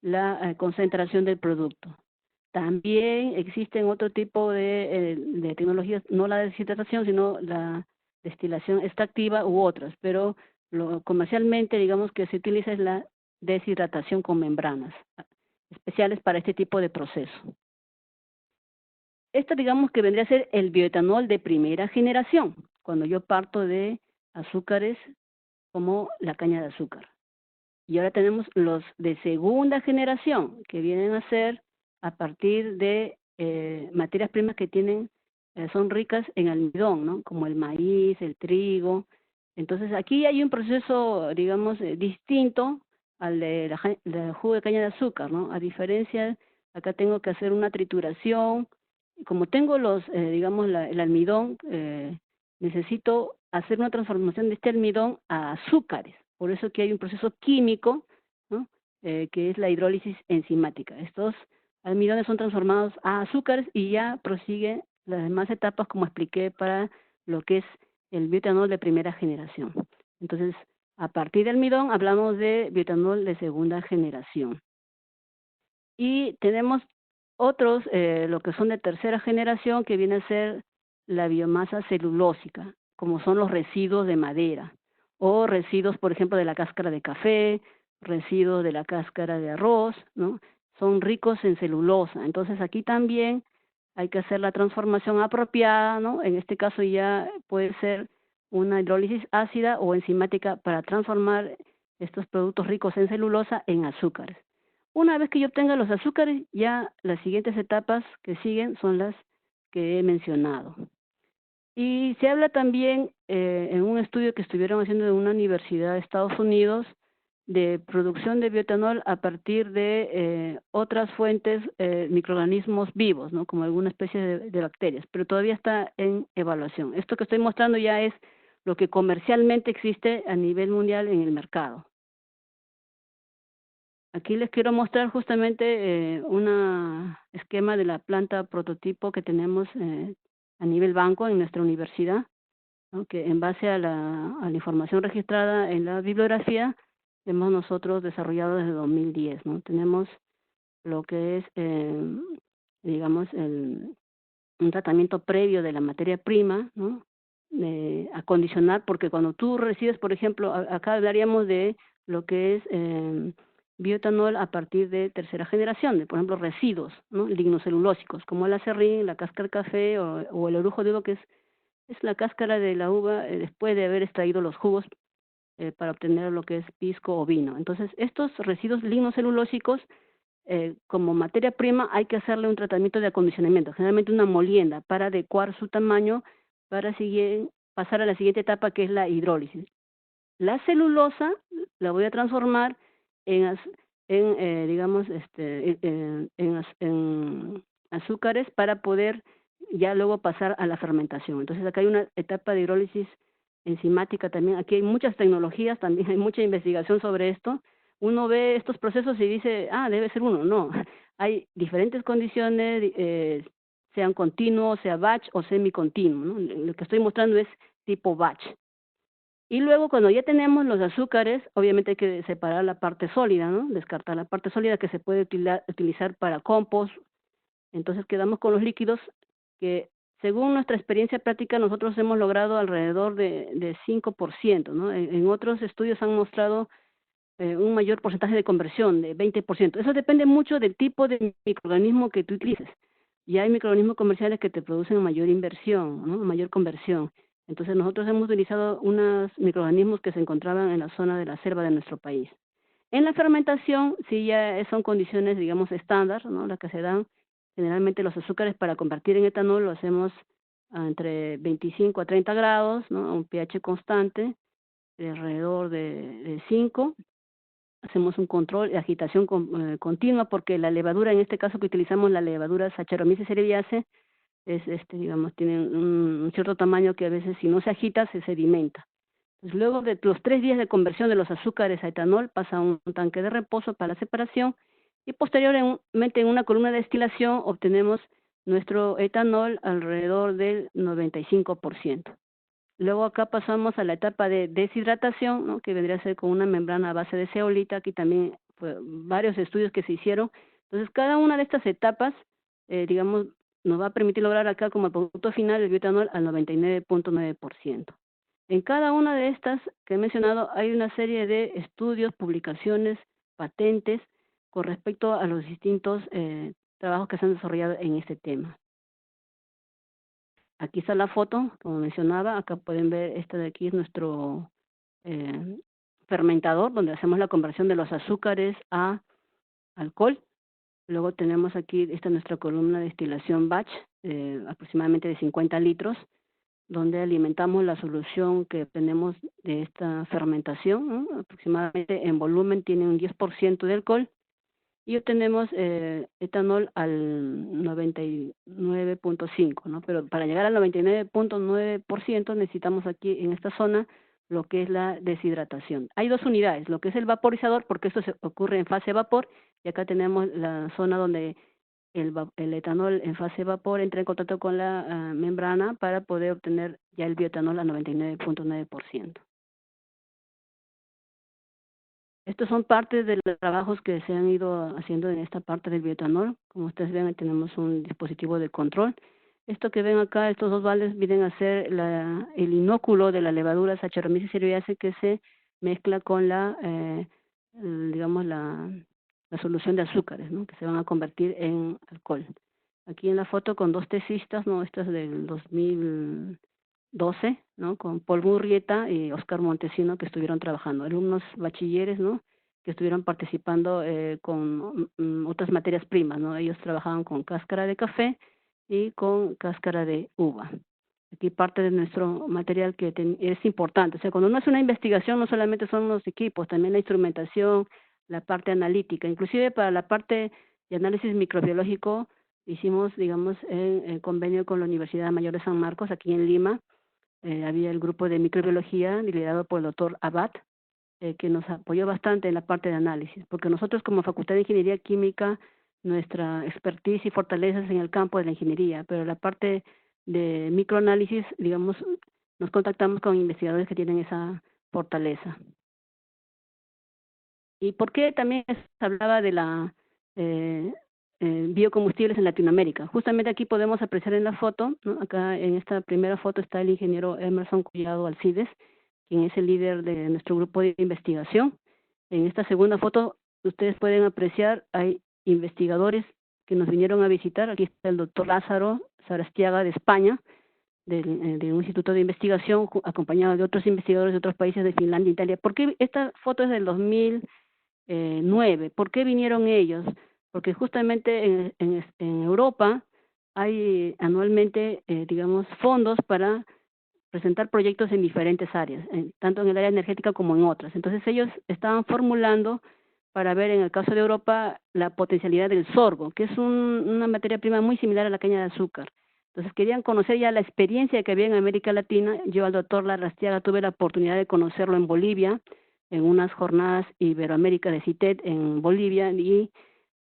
la concentración del producto. También existen otro tipo de tecnologías, no la deshidratación, sino la destilación extractiva u otras, pero comercialmente, digamos, que se utiliza es la deshidratación con membranas especiales para este tipo de proceso. Esto, digamos, que vendría a ser el bioetanol de primera generación, cuando yo parto de azúcares como la caña de azúcar. Y ahora tenemos los de segunda generación, que vienen a ser a partir de materias primas que tienen, son ricas en almidón, ¿no? Como el maíz, el trigo. Entonces aquí hay un proceso, digamos, distinto al de la jugo de caña de azúcar, ¿no? A diferencia, acá tengo que hacer una trituración. Como tengo digamos, el almidón, necesito hacer una transformación de este almidón a azúcares. Por eso que hay un proceso químico, ¿no? Que es la hidrólisis enzimática. Estos almidones son transformados a azúcares y ya prosigue las demás etapas, como expliqué, para lo que es el bioetanol de primera generación. Entonces, a partir del almidón hablamos de bioetanol de segunda generación. Y tenemos otros, lo que son de tercera generación, que viene a ser la biomasa celulósica, como son los residuos de madera, o residuos, por ejemplo, de la cáscara de café, residuos de la cáscara de arroz, ¿no? Son ricos en celulosa. Entonces aquí también hay que hacer la transformación apropiada, ¿no? En este caso ya puede ser una hidrólisis ácida o enzimática para transformar estos productos ricos en celulosa en azúcares. Una vez que yo obtenga los azúcares, ya las siguientes etapas que siguen son las que he mencionado. Y se habla también en un estudio que estuvieron haciendo en una universidad de Estados Unidos de producción de bioetanol a partir de otras fuentes, microorganismos vivos, ¿no? Como alguna especie de bacterias, pero todavía está en evaluación. Esto que estoy mostrando ya es lo que comercialmente existe a nivel mundial en el mercado. Aquí les quiero mostrar justamente un esquema de la planta prototipo que tenemos a nivel banco en nuestra universidad, ¿no? Que en base a la información registrada en la bibliografía hemos nosotros desarrollado desde 2010, ¿no? Tenemos lo que es, digamos, un tratamiento previo de la materia prima, ¿no? Acondicionar, porque cuando tú recibes, por ejemplo, acá hablaríamos de lo que es bioetanol a partir de tercera generación, de por ejemplo residuos, ¿no? Lignocelulósicos, como el acerrín, la cáscara de café o el orujo de uva, que es la cáscara de la uva después de haber extraído los jugos para obtener lo que es pisco o vino. Entonces, estos residuos lignocelulósicos, como materia prima, hay que hacerle un tratamiento de acondicionamiento, generalmente una molienda, para adecuar su tamaño para pasar a la siguiente etapa, que es la hidrólisis. La celulosa la voy a transformar digamos, en azúcares para poder ya luego pasar a la fermentación. Entonces acá hay una etapa de hidrólisis enzimática también. Aquí hay muchas tecnologías, también hay mucha investigación sobre esto. Uno ve estos procesos y dice, debe ser uno. No, hay diferentes condiciones, sean continuos, sea batch o semicontinuo, ¿no? Lo que estoy mostrando es tipo batch. Y luego cuando ya tenemos los azúcares, obviamente hay que separar la parte sólida, ¿no? Descartar la parte sólida que se puede utilizar para compost. Entonces quedamos con los líquidos que, según nuestra experiencia práctica, nosotros hemos logrado alrededor de 5%, ¿no? En otros estudios han mostrado un mayor porcentaje de conversión, de 20%. Eso depende mucho del tipo de microorganismo que tú utilices. Y hay microorganismos comerciales que te producen mayor inversión, ¿no? Mayor conversión. Entonces nosotros hemos utilizado unos microorganismos que se encontraban en la zona de la selva de nuestro país. En la fermentación, sí ya son condiciones, digamos, estándar, ¿no? Las que se dan. Generalmente los azúcares para convertir en etanol lo hacemos entre 25 a 30 grados, ¿no? A un pH constante, de alrededor de 5. Hacemos un control de agitación continua, porque la levadura, en este caso que utilizamos la levadura Saccharomyces cerevisiae, digamos, tiene un cierto tamaño que a veces si no se agita se sedimenta. Entonces, luego de los 3 días de conversión de los azúcares a etanol, pasa a un tanque de reposo para la separación y posteriormente en una columna de destilación obtenemos nuestro etanol alrededor del 95%. Luego acá pasamos a la etapa de deshidratación, ¿no? Que vendría a ser con una membrana a base de zeolita. Aquí también varios estudios que se hicieron. Entonces, cada una de estas etapas, digamos, nos va a permitir lograr acá como el producto final el bioetanol al 99.9%. En cada una de estas que he mencionado hay una serie de estudios, publicaciones, patentes con respecto a los distintos trabajos que se han desarrollado en este tema. Aquí está la foto, como mencionaba, acá pueden ver, esta de aquí es nuestro fermentador, donde hacemos la conversión de los azúcares a alcohol. Luego tenemos aquí, esta es nuestra columna de destilación batch, aproximadamente de 50 litros, donde alimentamos la solución que tenemos de esta fermentación, ¿no? Aproximadamente en volumen tiene un 10% de alcohol, y obtenemos etanol al 99.5, ¿no? Pero para llegar al 99.9% necesitamos aquí en esta zona lo que es la deshidratación. Hay dos unidades, lo que es el vaporizador, porque esto se ocurre en fase vapor, y acá tenemos la zona donde el etanol en fase vapor entra en contacto con la membrana para poder obtener ya el bioetanol al 99.9%. Estos son partes de los trabajos que se han ido haciendo en esta parte del bioetanol. Como ustedes ven, tenemos un dispositivo de control. Esto que ven acá, estos dos baldes vienen a ser el inóculo de la levadura Saccharomyces cerevisiae que se mezcla con digamos, la solución de azúcares, ¿no? Que se van a convertir en alcohol. Aquí en la foto con dos tesistas, ¿no? Esta es del 2012, ¿no? Con Paul Murrieta y Oscar Montesino, que estuvieron trabajando, alumnos bachilleres, ¿no? Que estuvieron participando con otras materias primas, ¿no? Ellos trabajaban con cáscara de café y con cáscara de uva. Aquí parte de nuestro material que es importante. O sea, cuando uno hace una investigación, no solamente son los equipos, también la instrumentación, la parte analítica, inclusive para la parte de análisis microbiológico, hicimos, digamos, en convenio con la Universidad Mayor de San Marcos, aquí en Lima. Había el grupo de microbiología liderado por el doctor Abad, que nos apoyó bastante en la parte de análisis, porque nosotros como Facultad de Ingeniería Química, nuestra expertise y fortalezas en el campo de la ingeniería, pero la parte de microanálisis, digamos, nos contactamos con investigadores que tienen esa fortaleza. ¿Y por qué también se hablaba de la biocombustibles en Latinoamérica? Justamente aquí podemos apreciar en la foto, ¿no? Acá en esta primera foto está el ingeniero Emerson Collado Alcides, quien es el líder de nuestro grupo de investigación. En esta segunda foto ustedes pueden apreciar, hay investigadores que nos vinieron a visitar. Aquí está el doctor Lázaro Sarastiaga de España, de un instituto de investigación, acompañado de otros investigadores de otros países de Finlandia, Italia. ¿Por qué esta foto es del 2009? ¿Por qué vinieron ellos? Porque justamente en Europa hay anualmente, digamos, fondos para presentar proyectos en diferentes áreas, tanto en el área energética como en otras. Entonces ellos estaban formulando para ver en el caso de Europa la potencialidad del sorgo, que es una materia prima muy similar a la caña de azúcar. Entonces querían conocer ya la experiencia que había en América Latina. Yo al doctor Larrastiaga tuve la oportunidad de conocerlo en Bolivia, en unas jornadas Iberoamérica de CITED en Bolivia, y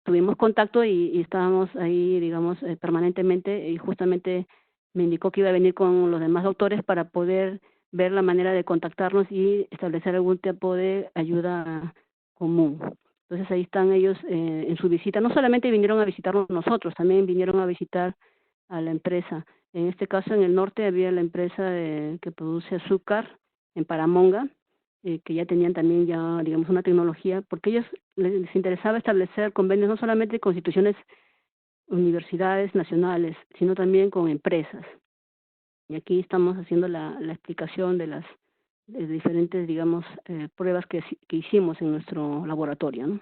tuvimos contacto y estábamos ahí, digamos, permanentemente, y justamente me indicó que iba a venir con los demás autores para poder ver la manera de contactarnos y establecer algún tipo de ayuda común. Entonces ahí están ellos en su visita. No solamente vinieron a visitarnos nosotros, también vinieron a visitar a la empresa. En este caso, en el norte había la empresa que produce azúcar en Paramonga, que ya tenían también ya, digamos, una tecnología, porque ellos les interesaba establecer convenios no solamente con instituciones, universidades nacionales, sino también con empresas. Y aquí estamos haciendo la explicación de las diferentes, digamos, pruebas que hicimos en nuestro laboratorio, ¿no?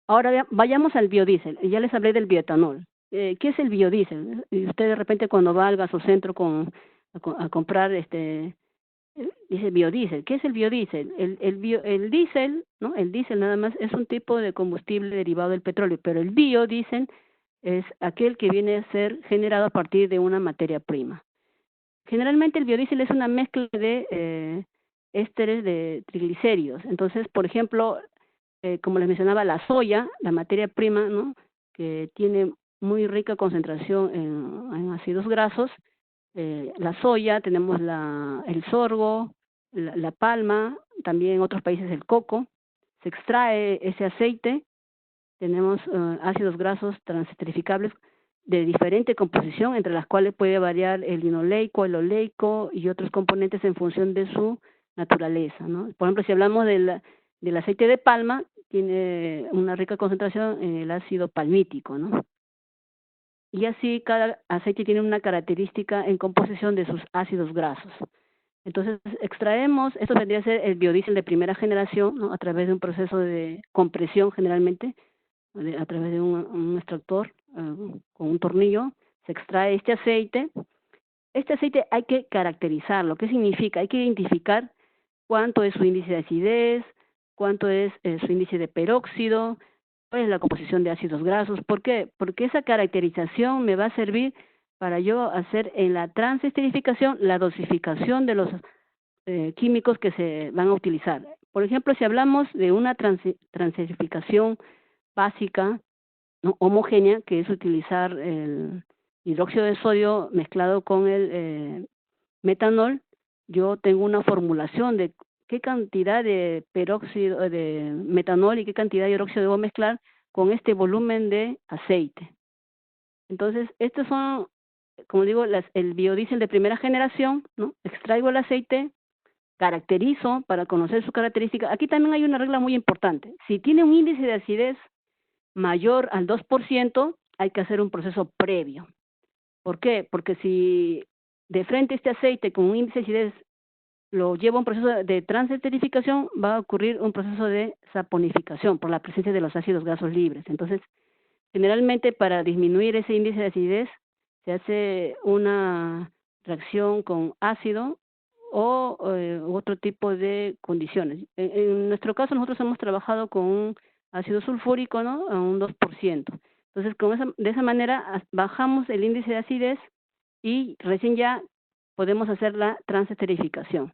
Ahora vayamos al biodiesel. Ya les hablé del bioetanol. ¿Qué es el biodiesel? Y usted de repente cuando va al gasocentro a comprar dice biodiesel. ¿Qué es el biodiesel? El diésel, ¿no? El diésel nada más es un tipo de combustible derivado del petróleo, pero el biodiesel es aquel que viene a ser generado a partir de una materia prima. Generalmente el biodiesel es una mezcla de ésteres de triglicéridos. Entonces, por ejemplo, como les mencionaba, la soya, la materia prima, ¿no? Que tiene muy rica concentración en ácidos grasos. La soya, tenemos el sorgo, la palma, también en otros países el coco. Se extrae ese aceite, tenemos ácidos grasos transestrificables de diferente composición, entre las cuales puede variar el linoleico, el oleico y otros componentes en función de su naturaleza, ¿no? Por ejemplo, si hablamos del aceite de palma, tiene una rica concentración en el ácido palmítico, ¿no? Y así cada aceite tiene una característica en composición de sus ácidos grasos. Entonces, extraemos, esto vendría a ser el biodiesel de primera generación, ¿no? A través de un proceso de compresión generalmente, a través de un extractor con un tornillo, se extrae este aceite. Este aceite hay que caracterizarlo. ¿Qué significa? Hay que identificar cuánto es su índice de acidez, cuánto es su índice de peróxido, cuál es la composición de ácidos grasos. ¿Por qué? Porque esa caracterización me va a servir para yo hacer en la transesterificación la dosificación de los químicos que se van a utilizar. Por ejemplo, si hablamos de una transesterificación básica, ¿no? Homogénea, que es utilizar el hidróxido de sodio mezclado con el metanol, yo tengo una formulación de qué cantidad de peróxido de metanol y qué cantidad de hidróxido debo mezclar con este volumen de aceite. Entonces, estos son, como digo, el biodiesel de primera generación, ¿no? Extraigo el aceite, caracterizo para conocer su característica. Aquí también hay una regla muy importante. Si tiene un índice de acidez mayor al 2%, hay que hacer un proceso previo. ¿Por qué? Porque si de frente este aceite con un índice de acidez lo lleva a un proceso de transesterificación, va a ocurrir un proceso de saponificación por la presencia de los ácidos grasos libres. Entonces, generalmente para disminuir ese índice de acidez, se hace una reacción con ácido o otro tipo de condiciones. En nuestro caso, nosotros hemos trabajado con un ácido sulfúrico, ¿no? A un 2%. Entonces, de esa manera bajamos el índice de acidez y recién ya podemos hacer la transesterificación.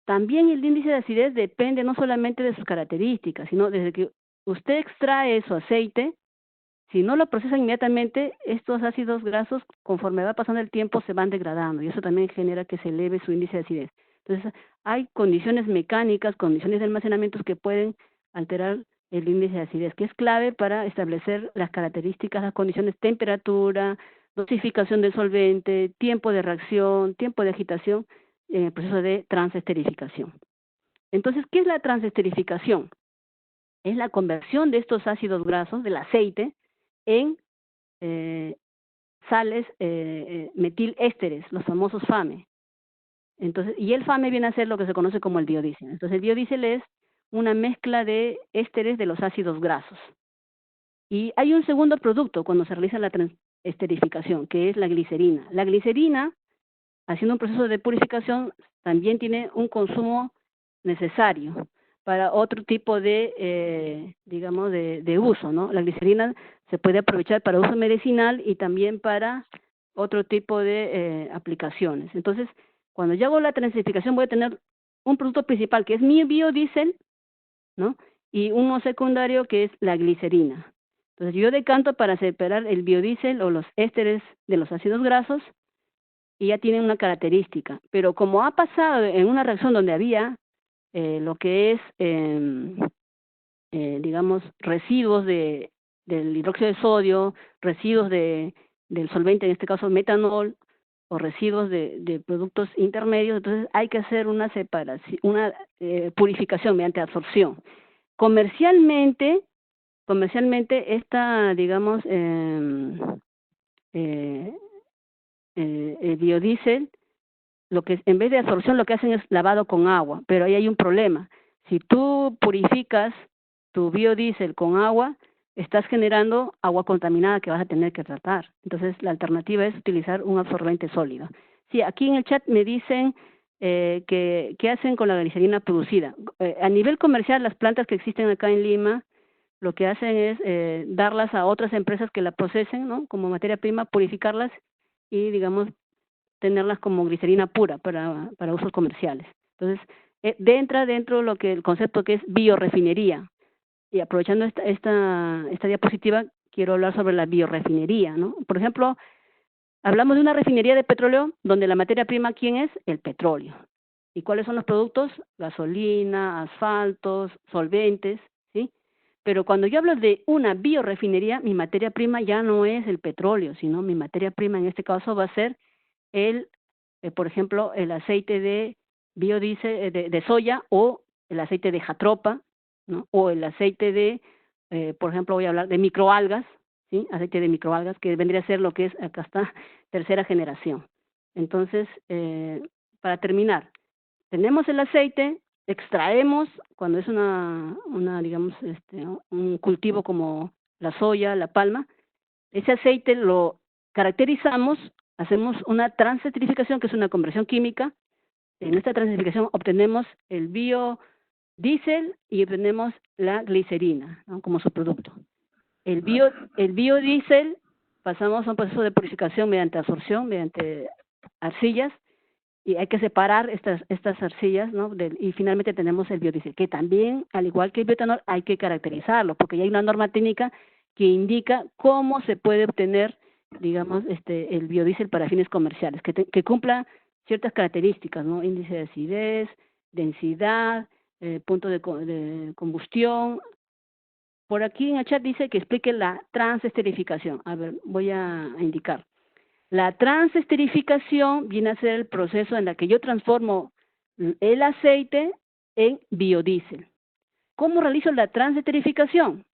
También el índice de acidez depende no solamente de sus características, sino desde que usted extrae su aceite, si no lo procesa inmediatamente, estos ácidos grasos, conforme va pasando el tiempo, se van degradando y eso también genera que se eleve su índice de acidez. Entonces, hay condiciones mecánicas, condiciones de almacenamiento que pueden alterar el índice de acidez, que es clave para establecer las características, las condiciones, temperatura, dosificación del solvente, tiempo de reacción, tiempo de agitación en el proceso de transesterificación. Entonces, ¿qué es la transesterificación? Es la conversión de estos ácidos grasos, del aceite, en sales metilésteres, los famosos FAME. Entonces, y el FAME viene a ser lo que se conoce como el biodiesel. Entonces, el biodiesel es una mezcla de ésteres de los ácidos grasos. Y hay un segundo producto cuando se realiza la transesterificación, que es la glicerina. La glicerina, haciendo un proceso de purificación, también tiene un consumo necesario para otro tipo de, digamos, de uso, ¿no? La glicerina se puede aprovechar para uso medicinal y también para otro tipo de aplicaciones. Entonces, cuando yo hago la transesterificación voy a tener un producto principal que es mi biodiesel, ¿no? Y uno secundario que es la glicerina. Entonces, yo decanto para separar el biodiesel o los ésteres de los ácidos grasos y ya tienen una característica. Pero como ha pasado en una reacción donde había lo que es, digamos, residuos del hidróxido de sodio, residuos del solvente, en este caso metanol, o residuos de productos intermedios, entonces hay que hacer una separación, una purificación mediante absorción. Comercialmente esta, digamos, el biodiesel, lo que en vez de absorción lo que hacen es lavado con agua, pero ahí hay un problema. Si tú purificas tu biodiesel con agua, estás generando agua contaminada que vas a tener que tratar. Entonces, la alternativa es utilizar un absorbente sólido. Sí, aquí en el chat me dicen qué hacen con la glicerina producida. A nivel comercial, las plantas que existen acá en Lima, lo que hacen es darlas a otras empresas que la procesen, ¿no? Como materia prima, purificarlas y, digamos, tenerlas como glicerina pura para usos comerciales. Entonces, entra dentro lo que el concepto que es biorefinería. Y aprovechando esta diapositiva, quiero hablar sobre la biorefinería, ¿no? Por ejemplo, hablamos de una refinería de petróleo donde la materia prima, ¿quién es? El petróleo. ¿Y cuáles son los productos? Gasolina, asfaltos, solventes, ¿sí? Pero cuando yo hablo de una biorefinería, mi materia prima ya no es el petróleo, sino mi materia prima en este caso va a ser por ejemplo, el aceite de biodiesel, de soya o el aceite de jatropa, ¿no? O el aceite de, por ejemplo, voy a hablar de microalgas, ¿sí? Aceite de microalgas, que vendría a ser lo que es, acá está, tercera generación. Entonces, para terminar, tenemos el aceite, extraemos, cuando es digamos, un cultivo como la soya, la palma, ese aceite lo caracterizamos, hacemos una transesterificación, que es una conversión química. En esta transesterificación obtenemos el biodiesel y obtenemos la glicerina, ¿no?, como subproducto. El biodiesel pasamos a un proceso de purificación mediante absorción, mediante arcillas, y hay que separar estas arcillas, ¿no?, y finalmente tenemos el biodiesel, que también, al igual que el bioetanol, hay que caracterizarlo, porque ya hay una norma técnica que indica cómo se puede obtener, digamos, el biodiesel para fines comerciales, que cumpla ciertas características, ¿no?, índice de acidez, densidad, punto de combustión. Por aquí en el chat dice que explique la transesterificación. A ver, voy a indicar. La transesterificación viene a ser el proceso en el que yo transformo el aceite en biodiesel. ¿Cómo realizo la transesterificación?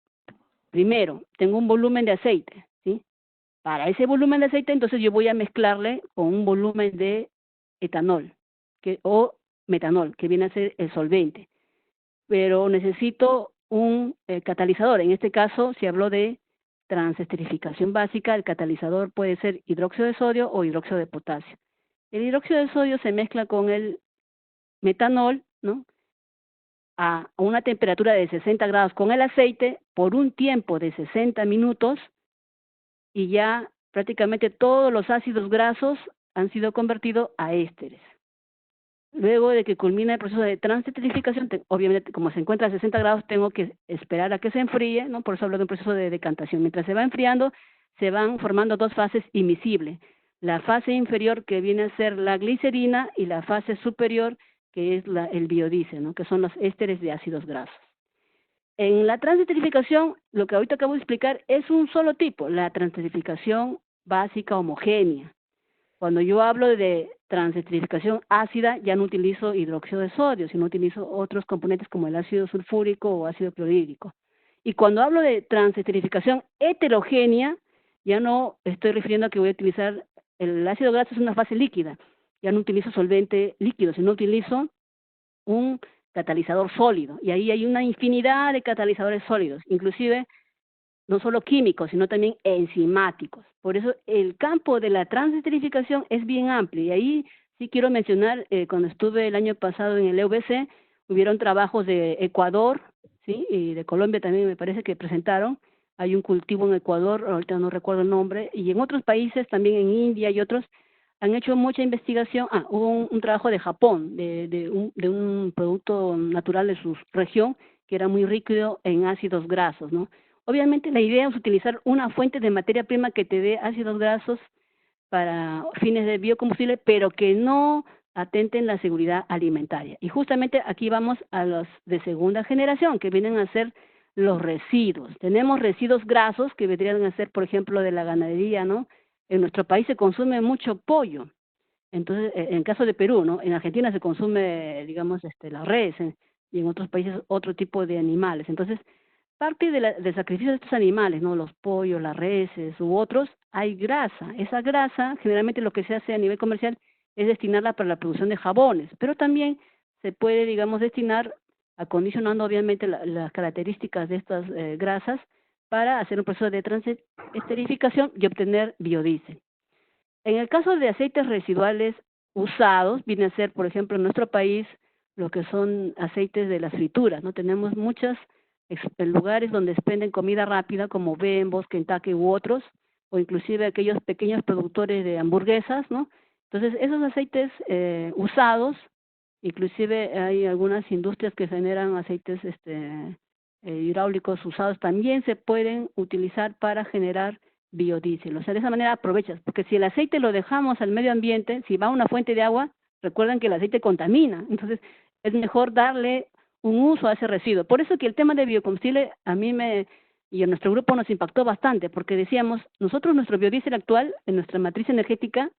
Primero, tengo un volumen de aceite, ¿sí? Para ese volumen de aceite, entonces yo voy a mezclarle con un volumen de etanol o metanol, que viene a ser el solvente. Pero necesito un catalizador. En este caso se habló de transesterificación básica. El catalizador puede ser hidróxido de sodio o hidróxido de potasio. El hidróxido de sodio se mezcla con el metanol, ¿no?, a una temperatura de 60 grados con el aceite por un tiempo de 60 minutos, y ya prácticamente todos los ácidos grasos han sido convertidos a ésteres. Luego de que culmina el proceso de transesterificación, obviamente, como se encuentra a 60 grados, tengo que esperar a que se enfríe, ¿no? Por eso hablo de un proceso de decantación. Mientras se va enfriando, se van formando dos fases immiscibles. La fase inferior, que viene a ser la glicerina, y la fase superior, que es el biodiesel, ¿no?, que son los ésteres de ácidos grasos. En la transesterificación, lo que ahorita acabo de explicar es un solo tipo, la transesterificación básica homogénea. Cuando yo hablo de transesterificación ácida, ya no utilizo hidróxido de sodio, sino utilizo otros componentes como el ácido sulfúrico o ácido clorhídrico. Y cuando hablo de transesterificación heterogénea, ya no estoy refiriendo a que voy a utilizar el ácido graso, es una fase líquida, ya no utilizo solvente líquido, sino utilizo un catalizador sólido, y ahí hay una infinidad de catalizadores sólidos, inclusive no solo químicos, sino también enzimáticos. Por eso el campo de la transesterificación es bien amplio, y ahí sí quiero mencionar, cuando estuve el año pasado en el EUBC, hubieron trabajos de Ecuador, ¿sí?, y de Colombia también me parece que presentaron. Hay un cultivo en Ecuador, ahorita no recuerdo el nombre, y en otros países, también en India y otros, han hecho mucha investigación. Hubo un trabajo de Japón, de un producto natural de su región, que era muy rico en ácidos grasos, ¿no? Obviamente la idea es utilizar una fuente de materia prima que te dé ácidos grasos para fines de biocombustible, pero que no atenten la seguridad alimentaria. Y justamente aquí vamos a los de segunda generación, que vienen a ser los residuos. Tenemos residuos grasos que vendrían a ser, por ejemplo, de la ganadería, ¿no? En nuestro país se consume mucho pollo. Entonces, en el caso de Perú, ¿no?, en Argentina se consume, digamos, la res, y en otros países otro tipo de animales. Entonces, parte del sacrificio de estos animales, ¿no?, los pollos, las reses u otros, hay grasa. Esa grasa, generalmente lo que se hace a nivel comercial es destinarla para la producción de jabones, pero también se puede, digamos, destinar, acondicionando obviamente las características de estas grasas, para hacer un proceso de transesterificación y obtener biodiesel. En el caso de aceites residuales usados, viene a ser, por ejemplo, en nuestro país, lo que son aceites de las frituras, ¿no? Tenemos muchos lugares donde expenden comida rápida, como Bembos, Kentucky u otros, o inclusive aquellos pequeños productores de hamburguesas, ¿no? Entonces, esos aceites usados, inclusive hay algunas industrias que generan aceites hidráulicos usados, también se pueden utilizar para generar biodiesel. O sea, de esa manera aprovechas, porque si el aceite lo dejamos al medio ambiente, si va a una fuente de agua, recuerden que el aceite contamina, entonces es mejor darle un uso a ese residuo. Por eso que el tema de biocombustible a mí y a nuestro grupo nos impactó bastante, porque decíamos, nosotros nuestro biodiesel actual, en nuestra matriz energética,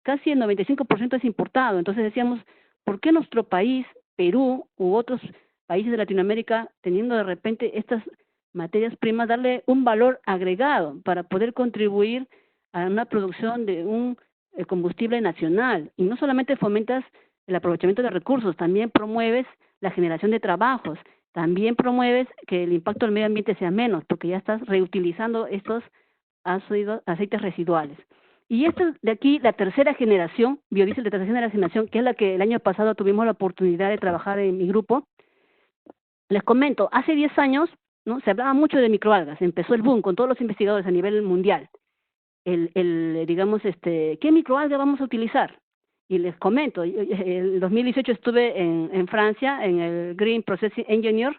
casi el 95% es importado. Entonces decíamos, ¿por qué nuestro país, Perú u otros países de Latinoamérica, teniendo de repente estas materias primas, darle un valor agregado para poder contribuir a una producción de un combustible nacional? Y no solamente fomentas el aprovechamiento de recursos, también promueves la generación de trabajos, también promueves que el impacto del medio ambiente sea menos, porque ya estás reutilizando estos aceites residuales. Y esta es de aquí la tercera generación, biodiesel de tercera generación, que es la que el año pasado tuvimos la oportunidad de trabajar en mi grupo. Les comento, hace 10 años, ¿no?, se hablaba mucho de microalgas, empezó el boom con todos los investigadores a nivel mundial. Digamos, ¿qué microalga vamos a utilizar? Y les comento, el 2018 estuve en Francia, en el Green Processing Engineer,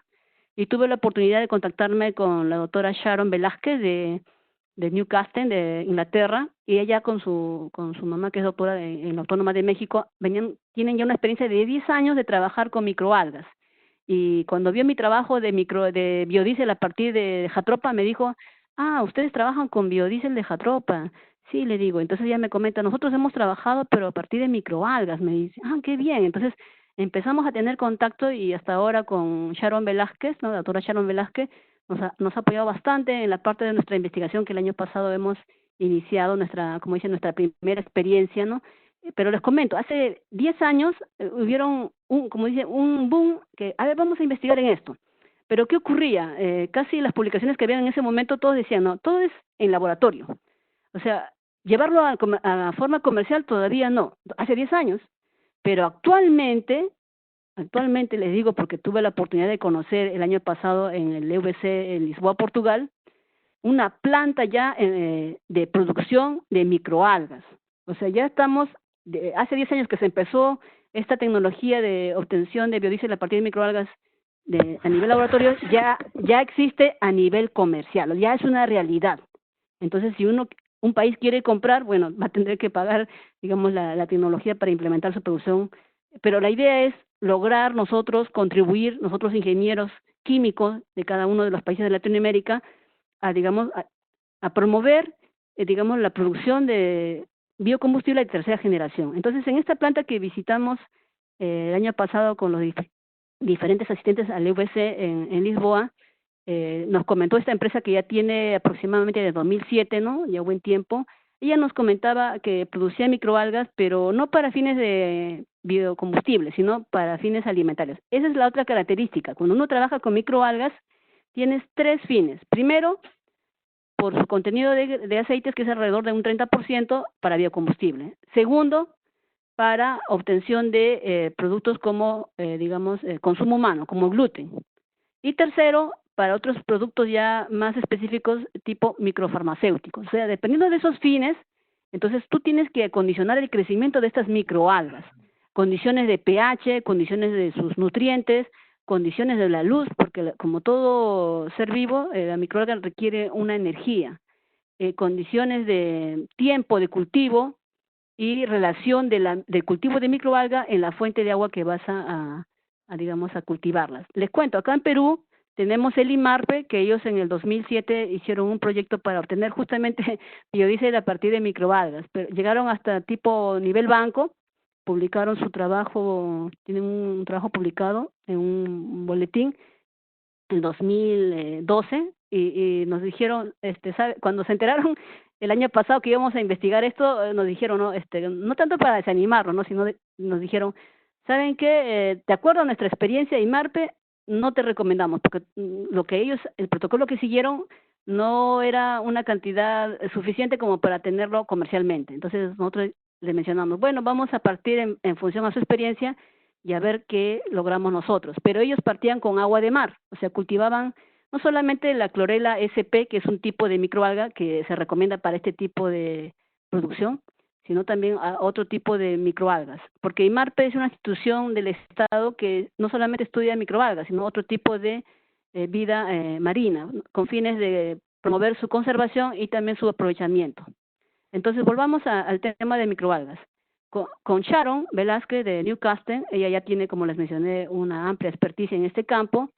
y tuve la oportunidad de contactarme con la doctora Sharon Velázquez de Newcastle, de Inglaterra, y ella con su mamá, que es doctora en la Autónoma de México, tienen ya una experiencia de 10 años de trabajar con microalgas. Y cuando vio mi trabajo de biodiesel a partir de Jatropa, me dijo, ustedes trabajan con biodiesel de Jatropa. Sí, le digo. Entonces ella me comenta, nosotros hemos trabajado, pero a partir de microalgas. Me dice, qué bien. Entonces empezamos a tener contacto y hasta ahora con Sharon Velázquez, ¿no?, la doctora Sharon Velázquez, nos ha apoyado bastante en la parte de nuestra investigación que el año pasado hemos iniciado como dice, nuestra primera experiencia, ¿no? Pero les comento, hace 10 años hubieron como dice, un boom que, vamos a investigar en esto. Pero ¿qué ocurría? Casi las publicaciones que habían en ese momento, todos decían, no, todo es en laboratorio. O sea, llevarlo a forma comercial todavía no, hace 10 años. Pero actualmente les digo, porque tuve la oportunidad de conocer el año pasado en el EVC en Lisboa, Portugal, una planta ya de producción de microalgas. O sea, ya estamos, hace 10 años que se empezó esta tecnología de obtención de biodiesel a partir de microalgas a nivel laboratorio, ya existe a nivel comercial, ya es una realidad. Entonces, si un país quiere comprar, bueno, va a tener que pagar, digamos, la tecnología para implementar su producción, pero la idea es lograr nosotros contribuir, nosotros ingenieros químicos de cada uno de los países de Latinoamérica, a promover, digamos, la producción de biocombustible de tercera generación. Entonces, en esta planta que visitamos el año pasado con los diferentes asistentes al EVC en Lisboa, nos comentó esta empresa que ya tiene aproximadamente de 2007, ¿no?, ya buen tiempo. Ella nos comentaba que producía microalgas, pero no para fines de biocombustible, sino para fines alimentarios. Esa es la otra característica. Cuando uno trabaja con microalgas, tienes 3 fines. Primero, por su contenido de aceites, que es alrededor de un 30% para biocombustible. Segundo, para obtención de productos como, consumo humano, como gluten. Y tercero, para otros productos ya más específicos, tipo microfarmacéuticos. O sea, dependiendo de esos fines, entonces tú tienes que acondicionar el crecimiento de estas microalgas. Condiciones de pH, condiciones de sus nutrientes, condiciones de la luz, porque como todo ser vivo, la microalga requiere una energía. Condiciones de tiempo de cultivo y relación del cultivo de microalga en la fuente de agua que vas a cultivarlas. Les cuento, acá en Perú tenemos el IMARPE, que ellos en el 2007 hicieron un proyecto para obtener justamente biodiesel a partir de microalgas, pero llegaron hasta tipo nivel banco, publicaron su trabajo, tienen un trabajo publicado en un boletín en 2012 y nos dijeron, cuando se enteraron el año pasado que íbamos a investigar esto, nos dijeron, no tanto para desanimarnos, ¿no?, sino nos dijeron, ¿saben qué? De acuerdo a nuestra experiencia de IMARPE, no te recomendamos, porque el protocolo que siguieron no era una cantidad suficiente como para tenerlo comercialmente. Entonces nosotros le mencionamos, bueno, vamos a partir en función a su experiencia y a ver qué logramos nosotros. Pero ellos partían con agua de mar, o sea, cultivaban no solamente la clorela SP, que es un tipo de microalga que se recomienda para este tipo de producción, sino también a otro tipo de microalgas, porque IMARPE es una institución del Estado que no solamente estudia microalgas, sino otro tipo de vida marina, con fines de promover su conservación y también su aprovechamiento. Entonces, volvamos al tema de microalgas. Con Sharon Velázquez de Newcastle, ella ya tiene, como les mencioné, una amplia experticia en este campo,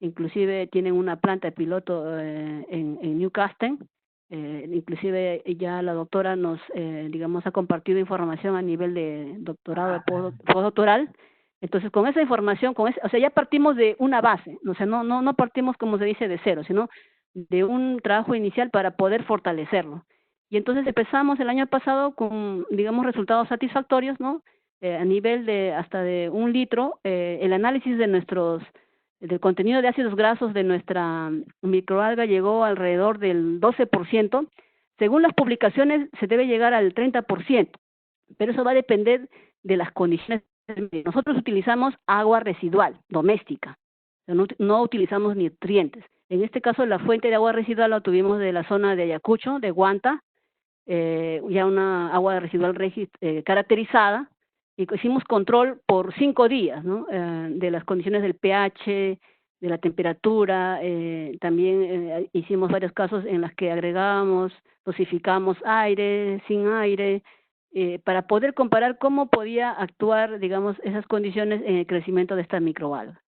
inclusive tienen una planta de piloto en Newcastle, inclusive ya la doctora nos, ha compartido información a nivel de doctorado, postdoctoral. Entonces, con esa información, o sea, ya partimos de una base, o sea, no partimos, como se dice, de cero, sino de un trabajo inicial para poder fortalecerlo. Y entonces empezamos el año pasado con, resultados satisfactorios, ¿no? a nivel de hasta de 1 litro, el análisis de del contenido de ácidos grasos de nuestra microalga llegó alrededor del 12%. Según las publicaciones, se debe llegar al 30%, pero eso va a depender de las condiciones. Nosotros utilizamos agua residual, doméstica, no utilizamos nutrientes. En este caso, la fuente de agua residual la tuvimos de la zona de Ayacucho, de Huanta, ya una agua residual caracterizada, y hicimos control por 5 días, ¿no? De las condiciones del pH, de la temperatura, también hicimos varios casos en los que agregábamos, dosificamos aire, sin aire, para poder comparar cómo podía actuar, digamos, esas condiciones en el crecimiento de esta microalga.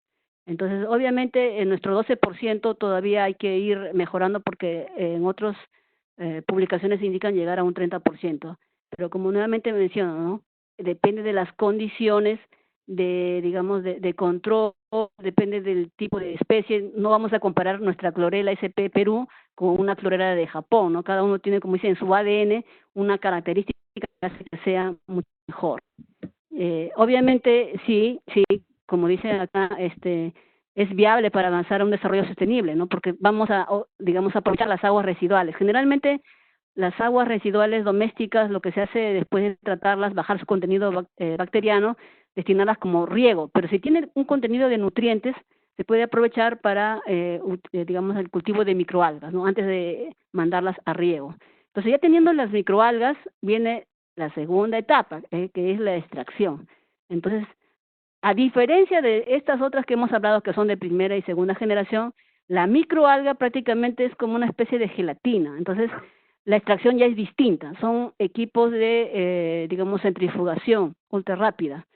Entonces, obviamente, en nuestro 12% todavía hay que ir mejorando porque en otras publicaciones indican llegar a un 30%. Pero como nuevamente menciono, ¿no? Depende de las condiciones digamos, de control, depende del tipo de especie. No vamos a comparar nuestra clorela SP Perú con una clorela de Japón, ¿no? Cada uno tiene, como dicen, en su ADN una característica que hace que sea mucho mejor. Obviamente, sí, como dice acá, es viable para avanzar a un desarrollo sostenible, ¿no? Porque vamos a, digamos, aprovechar las aguas residuales. Generalmente, las aguas residuales domésticas, lo que se hace después de tratarlas, bajar su contenido bacteriano, destinarlas como riego. Pero si tienen un contenido de nutrientes, se puede aprovechar para, digamos, el cultivo de microalgas, ¿no? Antes de mandarlas a riego. Entonces, ya teniendo las microalgas, viene la segunda etapa, que es la extracción. Entonces, a diferencia de estas otras que hemos hablado, que son de primera y segunda generación, la microalga prácticamente es como una especie de gelatina. Entonces, la extracción ya es distinta. Son equipos de, digamos, centrifugación ultra rápida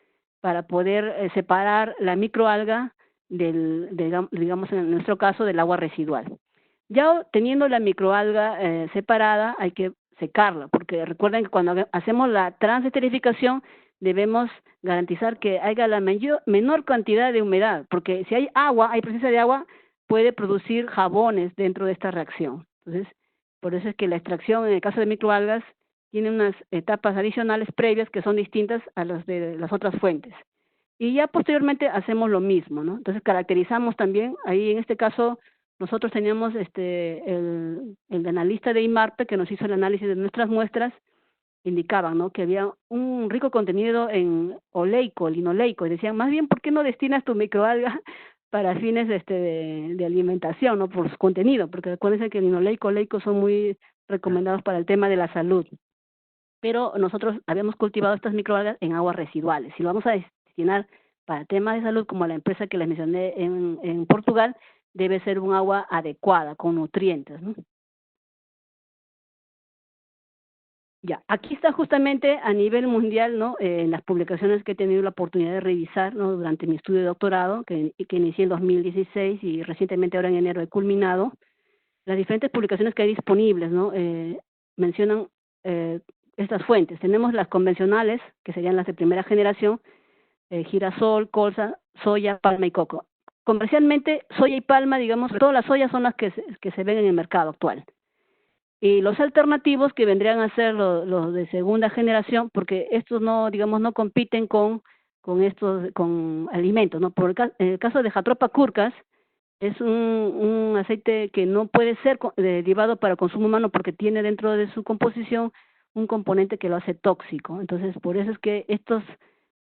para poder separar la microalga digamos, en nuestro caso, del agua residual. Ya teniendo la microalga separada, hay que secarla, porque recuerden que cuando hacemos la transesterificación debemos garantizar que haya la menor cantidad de humedad, porque si hay agua, hay presencia de agua, puede producir jabones dentro de esta reacción. Entonces, por eso es que la extracción en el caso de microalgas tiene unas etapas adicionales previas que son distintas a las de las otras fuentes. Y ya posteriormente hacemos lo mismo, ¿no? Entonces caracterizamos también, ahí en este caso nosotros teníamos el analista de IMARPE que nos hizo el análisis de nuestras muestras, indicaban, ¿no? Que había un rico contenido en oleico, linoleico, y decían, más bien, ¿por qué no destinas tu microalga para fines de alimentación, ¿no? Por su contenido, porque acuérdense que el linoleico, oleico son muy recomendados para el tema de la salud. Pero nosotros habíamos cultivado estas microalgas en aguas residuales. Si lo vamos a destinar para temas de salud, como la empresa que les mencioné en Portugal, debe ser un agua adecuada, con nutrientes, ¿no? Ya, aquí está justamente a nivel mundial, ¿no? En las publicaciones que he tenido la oportunidad de revisar, ¿no? Durante mi estudio de doctorado, que inicié en 2016 y recientemente ahora en enero he culminado, las diferentes publicaciones que hay disponibles, ¿no? Mencionan estas fuentes. Tenemos las convencionales, que serían las de primera generación, girasol, colza, soya, palma y coco. Comercialmente, soya y palma, digamos, todas las soyas son las que se ven en el mercado actual. Y los alternativos que vendrían a ser los de segunda generación, porque estos no, digamos, no compiten con alimentos, ¿no? En el caso de Jatropha curcas, es un aceite que no puede ser derivado para consumo humano porque tiene dentro de su composición un componente que lo hace tóxico. Entonces, por eso es que estos,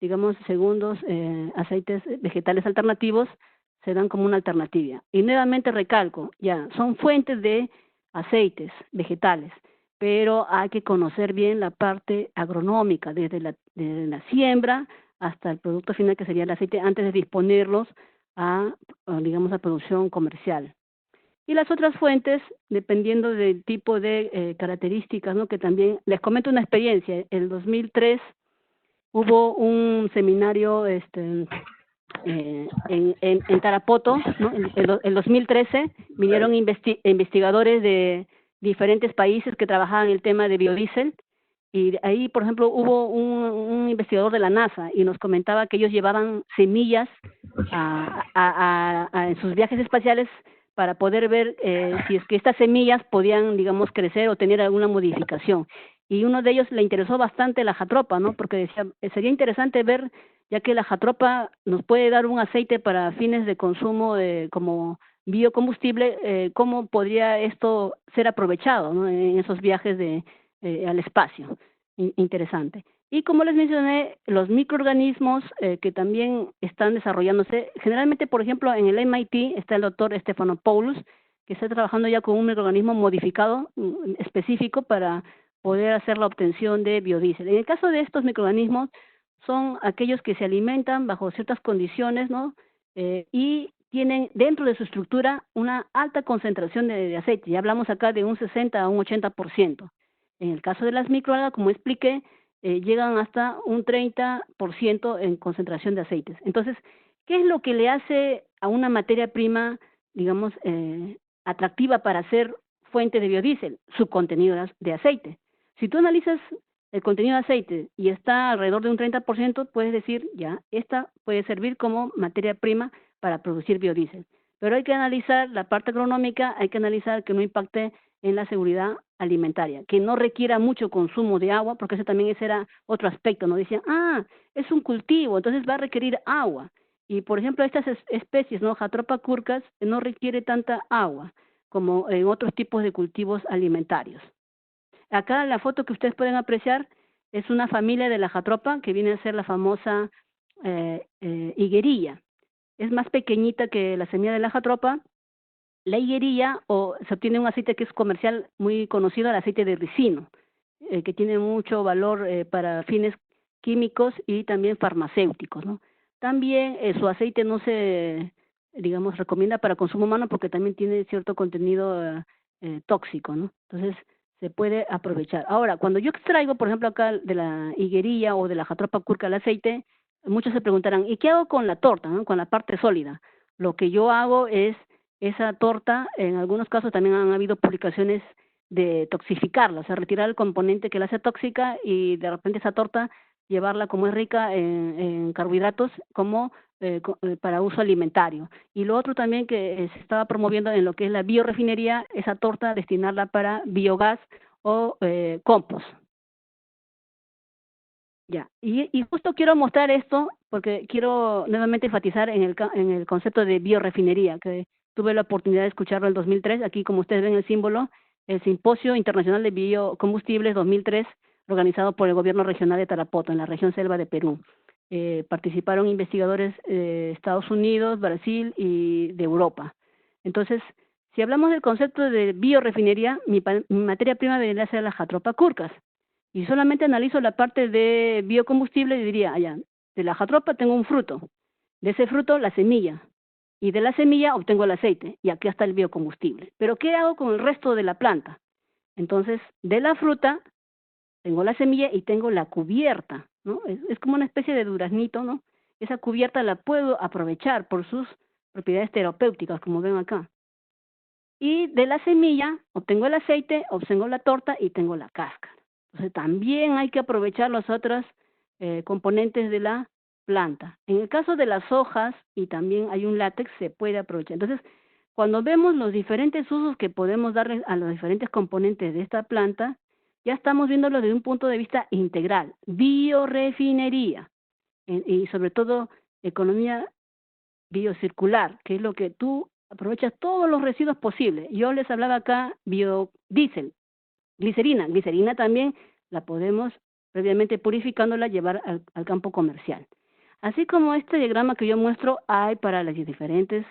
digamos, segundos aceites vegetales alternativos se dan como una alternativa. Y nuevamente recalco, ya, son fuentes de aceites vegetales, pero hay que conocer bien la parte agronómica, desde la siembra hasta el producto final que sería el aceite, antes de disponerlos digamos, a producción comercial. Y las otras fuentes, dependiendo del tipo de características, ¿no? Que también, les comento una experiencia, el 2003 hubo un seminario en Tarapoto, ¿no? En 2013 vinieron investigadores de diferentes países que trabajaban en el tema de biodiesel, y ahí, por ejemplo, hubo un investigador de la NASA y nos comentaba que ellos llevaban semillas en sus viajes espaciales para poder ver si es que estas semillas podían, digamos, crecer o tener alguna modificación. y uno de ellos le interesó bastante la jatropa, ¿no? Porque decía, sería interesante ver, ya que la jatropa nos puede dar un aceite para fines de consumo como biocombustible, cómo podría esto ser aprovechado, ¿no? En esos viajes al espacio. Interesante. Y como les mencioné, los microorganismos que también están desarrollándose, generalmente, por ejemplo, en el MIT está el doctor Stephanopoulos, que está trabajando ya con un microorganismo modificado específico para poder hacer la obtención de biodiesel. En el caso de estos microorganismos, son aquellos que se alimentan bajo ciertas condiciones, ¿no? Y tienen dentro de su estructura una alta concentración de aceite. Ya hablamos acá de un 60 a un 80%. En el caso de las microalgas, como expliqué, llegan hasta un 30% en concentración de aceites. Entonces, ¿qué es lo que le hace a una materia prima, digamos, atractiva para ser fuente de biodiesel? Su contenido de aceite. Si tú analizas el contenido de aceite y está alrededor de un 30%, puedes decir, ya, esta puede servir como materia prima para producir biodiesel. Pero hay que analizar la parte agronómica, hay que analizar que no impacte en la seguridad alimentaria, que no requiera mucho consumo de agua, porque ese era otro aspecto, ¿no? Decían, es un cultivo, entonces va a requerir agua. Y, por ejemplo, estas especies, ¿no? Jatropha curcas, no requiere tanta agua como en otros tipos de cultivos alimentarios. Acá la foto que ustedes pueden apreciar es una familia de la Jatropha que viene a ser la famosa higuerilla. Es más pequeñita que la semilla de la Jatropha. La higuerilla se obtiene un aceite que es comercial muy conocido, el aceite de ricino, que tiene mucho valor para fines químicos y también farmacéuticos, ¿no? También su aceite no se, digamos, recomienda para consumo humano porque también tiene cierto contenido tóxico, ¿no? Entonces, se puede aprovechar. Ahora, cuando yo extraigo, por ejemplo, acá de la higuerilla o de la Jatropha curca el aceite, muchos se preguntarán, ¿y qué hago con la torta, ¿no? Con la parte sólida? Lo que yo hago es esa torta, en algunos casos también han habido publicaciones de toxificarla, o sea, retirar el componente que la hace tóxica y de repente esa torta llevarla como es rica en carbohidratos como para uso alimentario. Y lo otro también que se estaba promoviendo en lo que es la biorefinería, esa torta destinarla para biogás o compost. Ya, y justo quiero mostrar esto porque quiero nuevamente enfatizar en el concepto de biorefinería, que tuve la oportunidad de escucharlo en el 2003, aquí como ustedes ven el símbolo, el Simposio Internacional de Biocombustibles 2003, organizado por el gobierno regional de Tarapoto, en la región selva de Perú. Participaron investigadores de Estados Unidos, Brasil y de Europa. Entonces, si hablamos del concepto de biorefinería, mi materia prima debería ser la Jatropha curcas, y solamente analizo la parte de biocombustible y diría, allá, de la jatropha tengo un fruto, de ese fruto la semilla, y de la semilla obtengo el aceite, y aquí está el biocombustible. Pero ¿qué hago con el resto de la planta? Entonces, de la fruta tengo la semilla y tengo la cubierta, ¿no? Es como una especie de duraznito, ¿no? Esa cubierta la puedo aprovechar por sus propiedades terapéuticas, como ven acá. Y de la semilla obtengo el aceite, obtengo la torta y tengo la cáscara. Entonces también hay que aprovechar los otros componentes de la planta. En el caso de las hojas, y también hay un látex, se puede aprovechar. Entonces, cuando vemos los diferentes usos que podemos darle a los diferentes componentes de esta planta, ya estamos viéndolo desde un punto de vista integral, biorefinería, y sobre todo economía biocircular, que es lo que tú aprovechas todos los residuos posibles. Yo les hablaba acá biodiesel, glicerina también la podemos previamente purificándola llevar al campo comercial. Así como este diagrama que yo muestro hay para las diferentes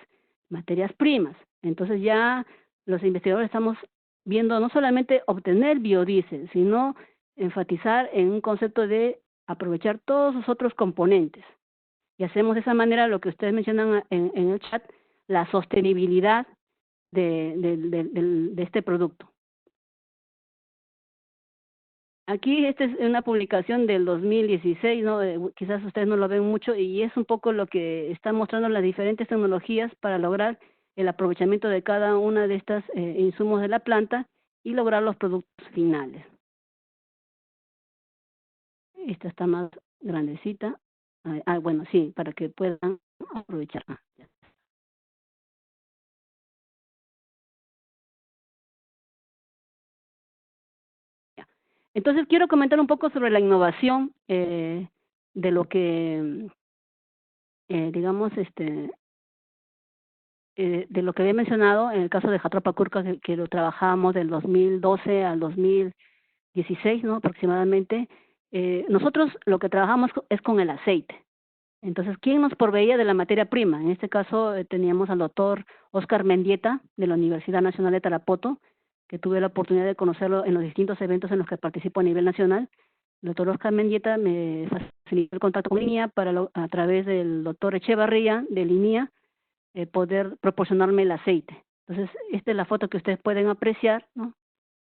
materias primas. Entonces ya los investigadores estamos viendo no solamente obtener biodiesel, sino enfatizar en un concepto de aprovechar todos los otros componentes. Y hacemos de esa manera lo que ustedes mencionan en el chat, la sostenibilidad de este producto. Aquí esta es una publicación del 2016, ¿no? Quizás ustedes no lo ven mucho y es un poco lo que están mostrando las diferentes tecnologías para lograr el aprovechamiento de cada una de estas insumos de la planta y lograr los productos finales. Esta está más grandecita. Bueno, sí, para que puedan aprovechar. Entonces, quiero comentar un poco sobre la innovación de lo que, digamos, de lo que había mencionado en el caso de Jatropha Kurka, que lo trabajábamos del 2012 al 2016, ¿no? Aproximadamente. Nosotros lo que trabajamos es con el aceite. Entonces, ¿quién nos proveía de la materia prima? En este caso teníamos al doctor Oscar Mendieta de la Universidad Nacional de Tarapoto, que tuve la oportunidad de conocerlo en los distintos eventos en los que participo a nivel nacional. El doctor Oscar Mendieta me facilitó el contacto con INIA a través del doctor Echevarría del INIA, poder proporcionarme el aceite. Entonces, esta es la foto que ustedes pueden apreciar, ¿no?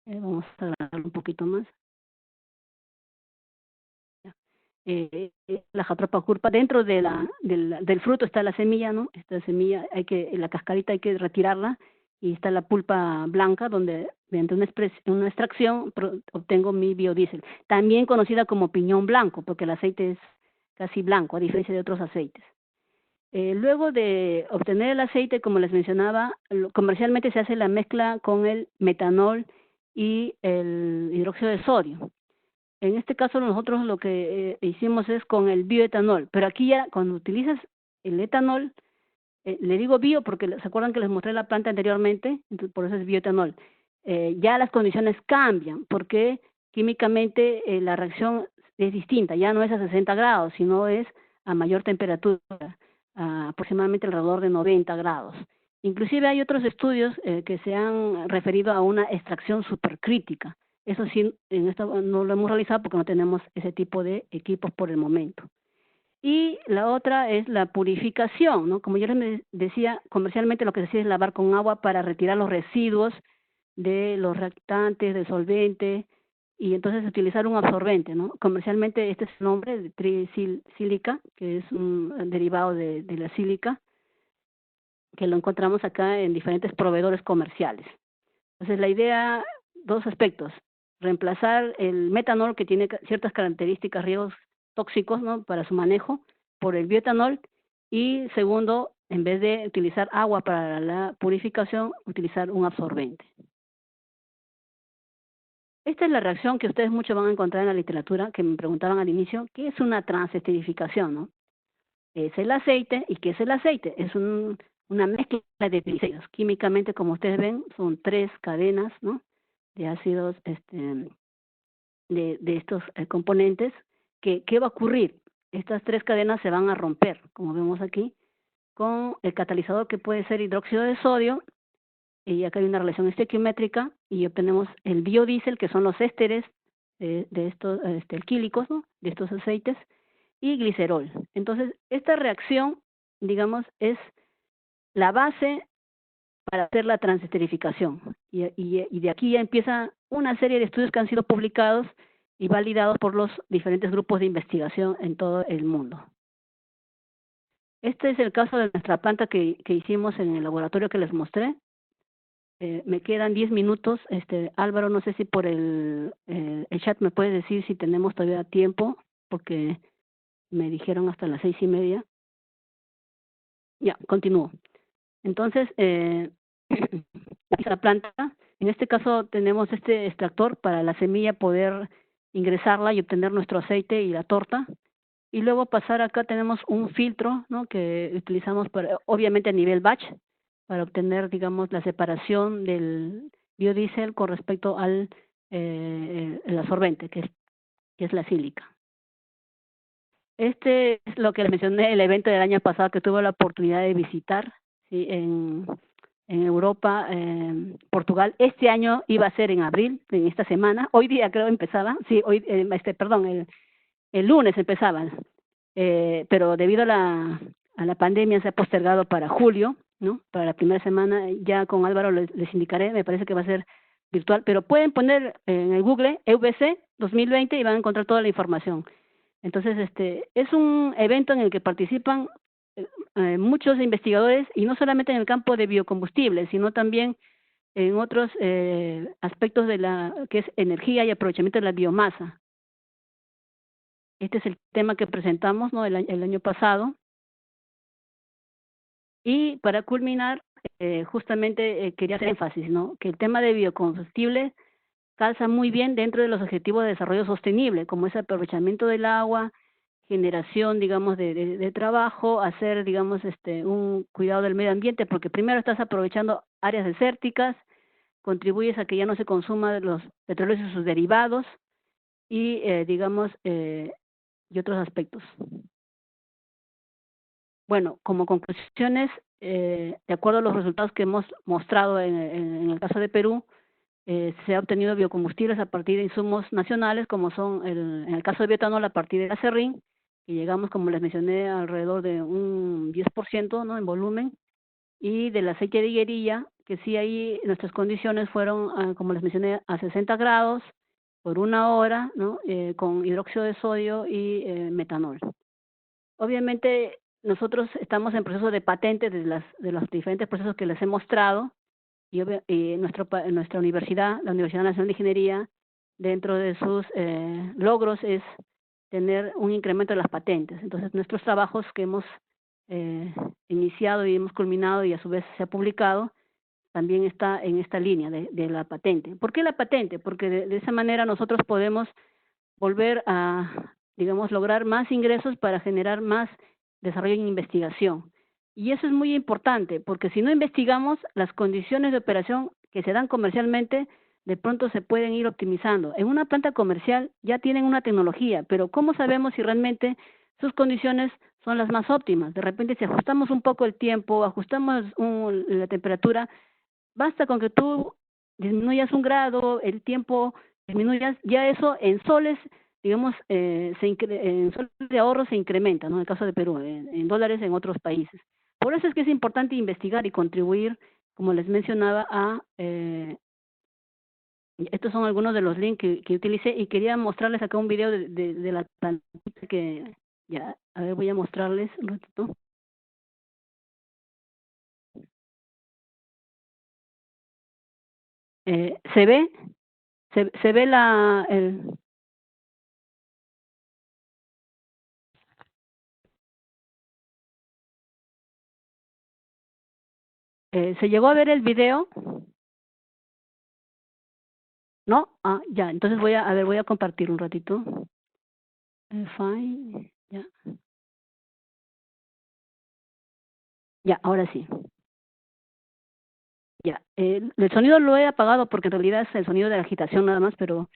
Vamos a agarrar un poquito más. La Jatropha Kurka, dentro del fruto está la semilla, ¿no? Esta semilla, la cascarita hay que retirarla, y está la pulpa blanca, donde mediante una extracción obtengo mi biodiesel, también conocida como piñón blanco, porque el aceite es casi blanco, a diferencia de otros aceites. Luego de obtener el aceite, como les mencionaba, comercialmente se hace la mezcla con el metanol y el hidróxido de sodio. En este caso nosotros lo que hicimos es con el bioetanol, pero aquí ya cuando utilizas el etanol, le digo bio porque se acuerdan que les mostré la planta anteriormente, entonces por eso es bioetanol. Ya las condiciones cambian porque químicamente la reacción es distinta, ya no es a 60 grados, sino es a mayor temperatura, aproximadamente alrededor de 90 grados. Inclusive hay otros estudios que se han referido a una extracción supercrítica. Eso sí, en esto no lo hemos realizado porque no tenemos ese tipo de equipos por el momento. Y la otra es la purificación, ¿no? Como yo les decía, comercialmente lo que se hace es lavar con agua para retirar los residuos de los reactantes, del solvente, y entonces utilizar un absorbente, ¿no? Comercialmente este es el nombre de tricílica, que es un derivado de la sílica, que lo encontramos acá en diferentes proveedores comerciales. Entonces la idea, dos aspectos: reemplazar el metanol, que tiene ciertas características, riesgos tóxicos, ¿no?, para su manejo, por el bioetanol, y segundo, en vez de utilizar agua para la purificación, utilizar un absorbente. Esta es la reacción que ustedes muchos van a encontrar en la literatura, que me preguntaban al inicio, ¿qué es una transesterificación, no? Es el aceite. ¿Y qué es el aceite? Es una mezcla de triglicéridos. Químicamente, como ustedes ven, son 3 cadenas, ¿no?, de ácidos de estos componentes. ¿Qué va a ocurrir? Estas 3 cadenas se van a romper, como vemos aquí, con el catalizador, que puede ser hidróxido de sodio, y acá hay una relación estequiométrica, y obtenemos el biodiesel, que son los ésteres de estos alquílicos, ¿no?, de estos aceites, y glicerol. Entonces, esta reacción, digamos, es la base para hacer la transesterificación. Y de aquí ya empieza una serie de estudios que han sido publicados y validados por los diferentes grupos de investigación en todo el mundo. Este es el caso de nuestra planta que hicimos en el laboratorio que les mostré. Me quedan 10 minutos. Álvaro, no sé si por el chat me puedes decir si tenemos todavía tiempo, porque me dijeron hasta las 6:30. Ya, continúo. Entonces, la planta, en este caso tenemos este extractor para la semilla poder ingresarla y obtener nuestro aceite y la torta. Y luego pasar acá tenemos un filtro, ¿no?, que utilizamos obviamente a nivel batch, para obtener, digamos, la separación del biodiesel con respecto al el absorbente, que es la sílica. Este es lo que les mencioné, el evento del año pasado que tuve la oportunidad de visitar, ¿sí?, en Europa, Portugal. Este año iba a ser en abril, en esta semana. Hoy día creo empezaba, sí, hoy, perdón, el lunes empezaban, pero debido a la pandemia se ha postergado para julio, ¿no?, para la primera semana. Ya con Álvaro les indicaré, me parece que va a ser virtual, pero pueden poner en el Google EVC 2020 y van a encontrar toda la información. Entonces, es un evento en el que participan muchos investigadores, y no solamente en el campo de biocombustibles, sino también en otros aspectos de la que es energía y aprovechamiento de la biomasa. Este es el tema que presentamos, ¿no?, el año pasado. Y para culminar, justamente quería hacer énfasis, ¿no?, que el tema de biocombustibles calza muy bien dentro de los objetivos de desarrollo sostenible, como es aprovechamiento del agua, generación, digamos, de trabajo, hacer, digamos, un cuidado del medio ambiente, porque primero estás aprovechando áreas desérticas, contribuyes a que ya no se consuman los petróleos y sus derivados, y, digamos, y otros aspectos. Bueno, como conclusiones, de acuerdo a los resultados que hemos mostrado en el caso de Perú, se ha obtenido biocombustibles a partir de insumos nacionales, como son, en el caso de bioetanol, a partir del acerrín, y llegamos, como les mencioné, alrededor de un 10%, ¿no?, en volumen, y del aceite de higuerilla, que sí ahí nuestras condiciones fueron, como les mencioné, a 60 grados por 1 hora, ¿no?, con hidróxido de sodio y metanol. Obviamente, nosotros estamos en proceso de patente de los diferentes procesos que les he mostrado, y nuestra universidad, la Universidad Nacional de Ingeniería, dentro de sus logros es tener un incremento de las patentes. Entonces, nuestros trabajos que hemos iniciado y hemos culminado y a su vez se ha publicado, también está en esta línea de la patente. ¿Por qué la patente? Porque de esa manera nosotros podemos volver a, digamos, lograr más ingresos para generar más desarrollo en investigación. Y eso es muy importante, porque si no investigamos, las condiciones de operación que se dan comercialmente, de pronto se pueden ir optimizando. En una planta comercial ya tienen una tecnología, pero ¿cómo sabemos si realmente sus condiciones son las más óptimas? De repente, si ajustamos un poco el tiempo, ajustamos la temperatura, basta con que tú disminuyas 1 grado, el tiempo disminuyas, ya eso en soles, digamos, en soles de ahorro se incrementa, ¿no? En el caso de Perú, en dólares en otros países. Por eso es que es importante investigar y contribuir, como les mencionaba, estos son algunos de los links que utilicé, y quería mostrarles acá un video de la plantita que, ya, a ver, voy a mostrarles un ratito. ¿Se ve? ¿Se ve ¿se llegó a ver el video? ¿No? Ah, ya, entonces voy a compartir un ratito. Fine, ya. Ya, ahora sí. Ya, el sonido lo he apagado porque en realidad es el sonido de la agitación nada más, pero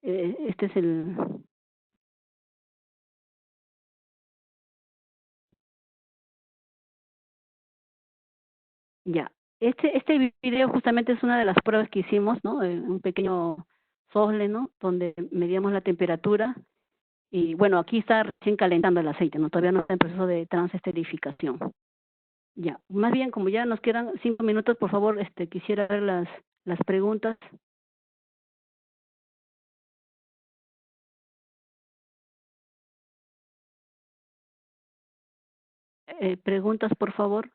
este es el... Ya, este video justamente es una de las pruebas que hicimos, ¿no? Un pequeño sosle, ¿no? Donde medíamos la temperatura y, bueno, aquí está recién calentando el aceite, ¿no? Todavía no está en proceso de transesterificación. Ya, más bien, como ya nos quedan 5 minutos, por favor, quisiera ver las preguntas. Preguntas, por favor.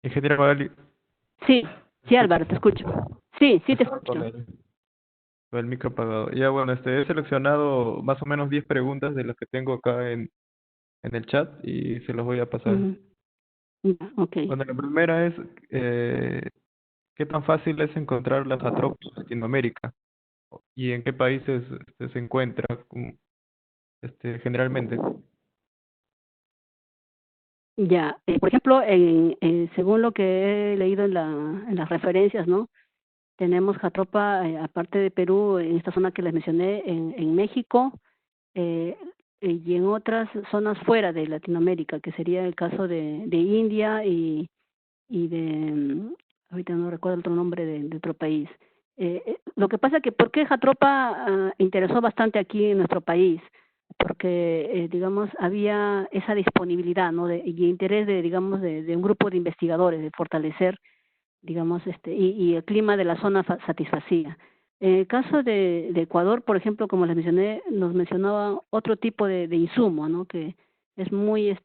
Ingeniero Magali, Sí, ¿me sí, escucha? Álvaro, te escucho. Sí, sí te Estaba escucho. con el micro apagado. Ya bueno, he seleccionado más o menos 10 preguntas de las que tengo acá en el chat y se los voy a pasar. Ujú. Ya, ok. Bueno, la primera es, ¿qué tan fácil es encontrar las atropas en Latinoamérica? ¿Y en qué países se encuentra generalmente? Ya, por ejemplo, según lo que he leído en las referencias, ¿no? Tenemos Jatropa, aparte de Perú, en esta zona que les mencioné, en México, eh, y en otras zonas fuera de Latinoamérica, que sería el caso de India y ahorita no recuerdo otro nombre de otro país. Lo que pasa que, ¿por qué Jatropa interesó bastante aquí en nuestro país? Porque, digamos, había esa disponibilidad, ¿no? Y interés digamos, de un grupo de investigadores, de fortalecer, digamos, y el clima de la zona satisfacía. En el caso de Ecuador, por ejemplo, como les mencioné, nos mencionaba otro tipo de insumo, ¿no? Que Es muy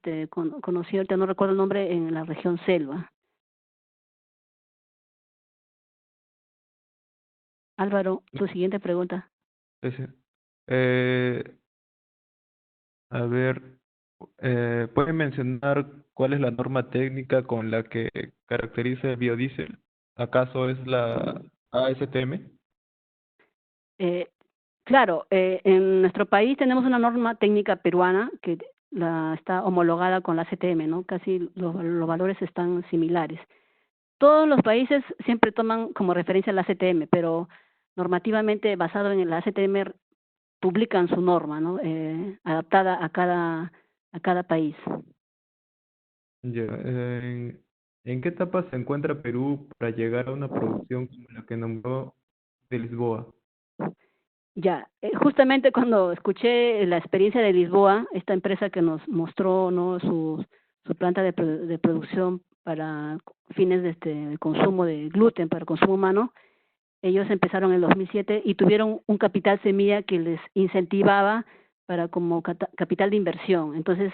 conocido, ahorita no recuerdo el nombre, en la región selva. Álvaro, tu siguiente pregunta. Ese. Eh, a ver, ¿puede mencionar cuál es la norma técnica con la que caracteriza el biodiesel? ¿Acaso es la ASTM? Eh, claro, en nuestro país tenemos una norma técnica peruana que está homologada con la CTM, ¿no? Casi los valores están similares. Todos los países siempre toman como referencia la CTM, pero normativamente basado en la CTM publican su norma, ¿no? Adaptada a cada país. Ya, ¿en qué etapa se encuentra Perú para llegar a una producción como la que nombró de Lisboa? Ya, justamente cuando escuché la experiencia de Lisboa, esta empresa que nos mostró, ¿no?, su planta de producción para fines de consumo de gluten para consumo humano, ellos empezaron en el 2007 y tuvieron un capital semilla que les incentivaba para como capital de inversión. Entonces,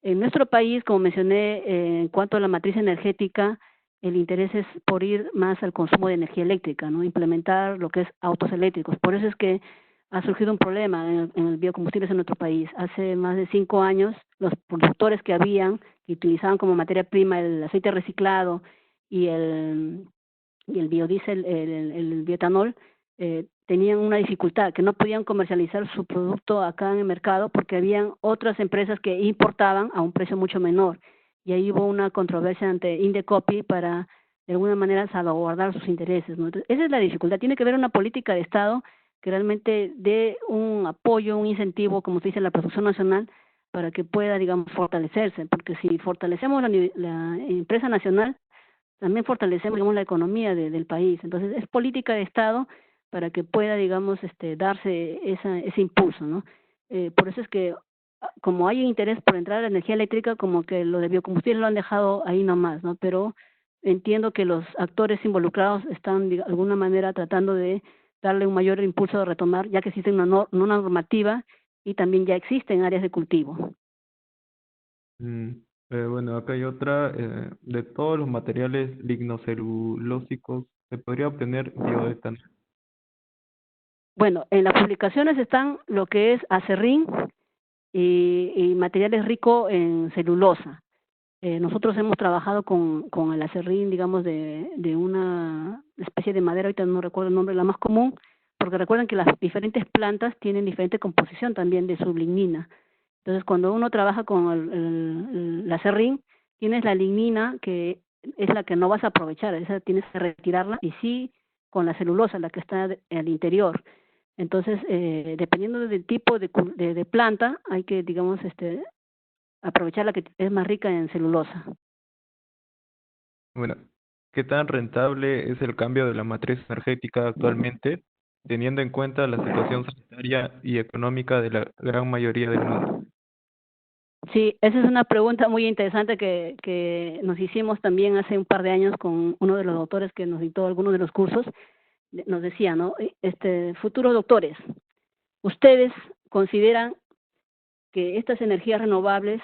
en nuestro país, como mencioné, en cuanto a la matriz energética, el interés es por ir más al consumo de energía eléctrica, ¿no? Implementar lo que es autos eléctricos. Por eso es que ha surgido un problema en el biocombustibles en nuestro país. Hace más de 5 años, los productores que utilizaban como materia prima el aceite reciclado y el biodiesel, el bioetanol, tenían una dificultad, que no podían comercializar su producto acá en el mercado porque habían otras empresas que importaban a un precio mucho menor. Y ahí hubo una controversia ante Indecopi para, de alguna manera, salvaguardar sus intereses, ¿no? Entonces, esa es la dificultad. Tiene que haber una política de Estado que realmente dé un apoyo, un incentivo, como se dice, a la producción nacional para que pueda, digamos, fortalecerse. Porque si fortalecemos la empresa nacional, también fortalecemos, digamos, la economía del país. Entonces, es política de Estado para que pueda, digamos, darse ese impulso, ¿no? Por eso es que, como hay interés por entrar a la energía eléctrica, como que lo de biocombustible lo han dejado ahí nomás, ¿no? Pero entiendo que los actores involucrados están, de alguna manera, tratando de darle un mayor impulso de retomar, ya que existe una normativa y también ya existen áreas de cultivo. Mm, bueno, acá hay otra. De todos los materiales lignocelulósicos, ¿se podría obtener bioetanol? Bueno, en las publicaciones están lo que es acerrín y materiales ricos en celulosa. Nosotros hemos trabajado con el acerrín, digamos, de una especie de madera, ahorita no recuerdo el nombre, la más común, porque recuerden que las diferentes plantas tienen diferente composición también de su lignina. Entonces, cuando uno trabaja con el acerrín, tienes la lignina que es la que no vas a aprovechar, esa tienes que retirarla, y sí con la celulosa, la que está al interior. Entonces, dependiendo del tipo de planta, hay que, digamos, aprovechar la que es más rica en celulosa. Bueno, ¿qué tan rentable es el cambio de la matriz energética actualmente, teniendo en cuenta la situación sanitaria y económica de la gran mayoría del mundo? Sí, esa es una pregunta muy interesante que nos hicimos también hace un par de años con uno de los doctores que nos dictó algunos de los cursos. Nos decía, ¿no? Futuros doctores, ¿ustedes consideran que estas energías renovables,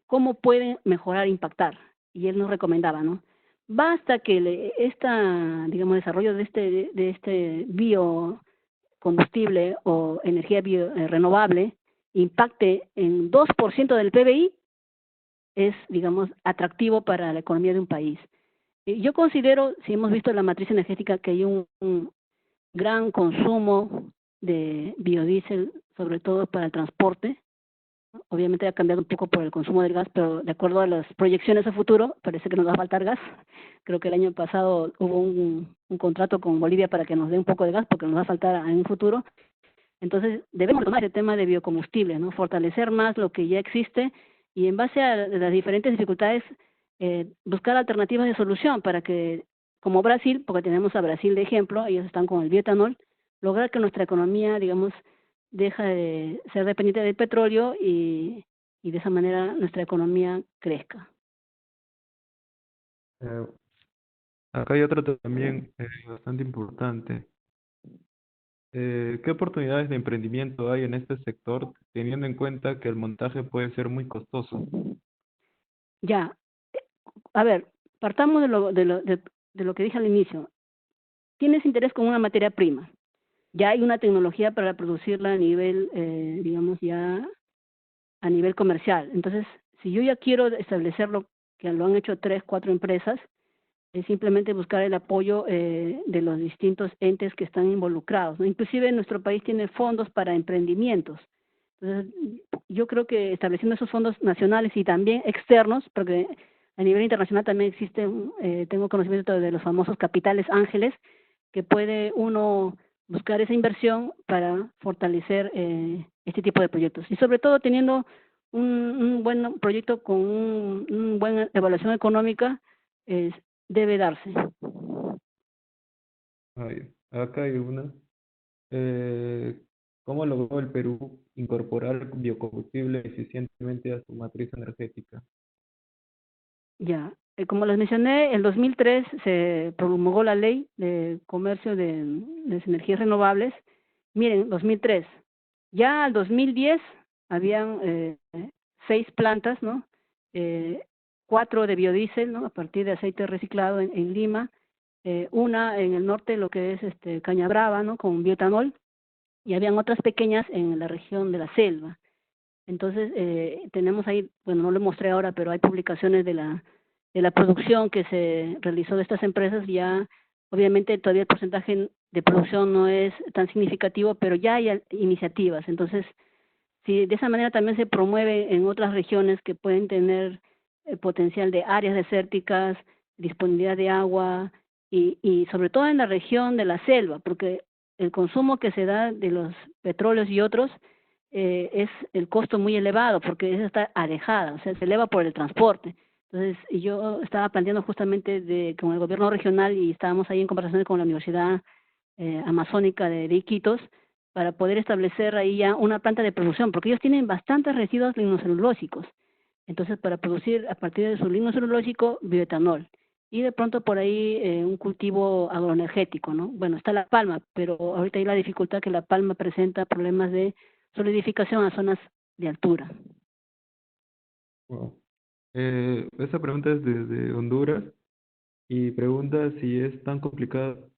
cómo pueden mejorar, impactar? Y él nos recomendaba, ¿no? Basta que digamos, desarrollo de este biocombustible o energía renovable impacte en 2% del PBI, es, digamos, atractivo para la economía de un país. Yo considero, si hemos visto la matriz energética, que hay un gran consumo de biodiesel, sobre todo para el transporte. Obviamente ha cambiado un poco por el consumo del gas, pero de acuerdo a las proyecciones a futuro, parece que nos va a faltar gas. Creo que el año pasado hubo un contrato con Bolivia para que nos dé un poco de gas, porque nos va a faltar en un futuro. Entonces, debemos tomar el tema de biocombustibles, ¿no? Fortalecer más lo que ya existe y en base a las diferentes dificultades, buscar alternativas de solución para que, como Brasil, porque tenemos a Brasil de ejemplo, ellos están con el bioetanol, lograr que nuestra economía, digamos, deja de ser dependiente del petróleo y de esa manera nuestra economía crezca. Eh, Acá hay otra también bastante importante. ¿Qué oportunidades de emprendimiento hay en este sector, teniendo en cuenta que el montaje puede ser muy costoso? Ya, a ver, partamos de lo que dije al inicio. Tienes interés con una materia prima. Ya hay una tecnología para producirla a nivel, digamos, ya a nivel comercial. Entonces, si yo ya quiero establecerlo, que lo han hecho 3, 4 empresas, es simplemente buscar el apoyo de los distintos entes que están involucrados, ¿no? Inclusive nuestro país tiene fondos para emprendimientos. Entonces, yo creo que estableciendo esos fondos nacionales y también externos, porque a nivel internacional también existe, tengo conocimiento de los famosos capitales ángeles, que puede uno buscar esa inversión para fortalecer este tipo de proyectos. Y sobre todo teniendo un buen proyecto con una buena evaluación económica, eh, debe darse. Ay, acá hay una. Eh, ¿Cómo logró el Perú incorporar biocombustible eficientemente a su matriz energética? Ya, como les mencioné, en 2003 se promulgó la ley de comercio de energías renovables. Miren, 2003. Ya al 2010 habían 6 plantas, ¿no? Eh, 4 de biodiesel, ¿no? A partir de aceite reciclado en Lima, una en el norte, lo que es Cañabrava, ¿no? Con bioetanol, y habían otras pequeñas en la región de la selva. Entonces, tenemos ahí, bueno, no lo mostré ahora, pero hay publicaciones de la producción que se realizó de estas empresas. Ya, obviamente, todavía el porcentaje de producción no es tan significativo, pero ya hay iniciativas. Entonces, si de esa manera también se promueve en otras regiones que pueden tener potencial de áreas desérticas, disponibilidad de agua y sobre todo en la región de la selva, porque el consumo que se da de los petróleos y otros es el costo muy elevado porque esa está alejada, o sea, se eleva por el transporte. Entonces, yo estaba planteando justamente con el gobierno regional y estábamos ahí en conversaciones con la Universidad Amazónica de Iquitos para poder establecer ahí ya una planta de producción, porque ellos tienen bastantes residuos lignocelulósicos. Entonces, para producir a partir de su lignocelulósico bioetanol. Y de pronto por ahí un cultivo agroenergético, ¿no? Bueno, está la palma, pero ahorita hay la dificultad que la palma presenta problemas de solidificación a zonas de altura. Wow. Esta pregunta es desde Honduras y pregunta si es tan complicado,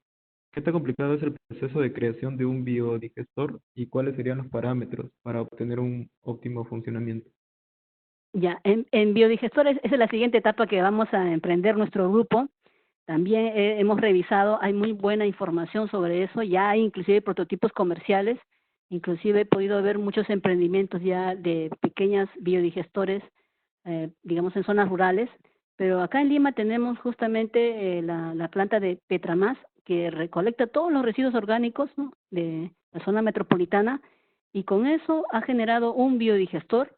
qué tan complicado es el proceso de creación de un biodigestor y cuáles serían los parámetros para obtener un óptimo funcionamiento. Ya, en biodigestores, esa es la siguiente etapa que vamos a emprender nuestro grupo. También hemos revisado, hay muy buena información sobre eso, ya hay inclusive prototipos comerciales, inclusive he podido ver muchos emprendimientos ya de pequeñas biodigestores, digamos en zonas rurales, pero acá en Lima tenemos justamente la planta de Petramás, que recolecta todos los residuos orgánicos, ¿no?, de la zona metropolitana, y con eso ha generado un biodigestor.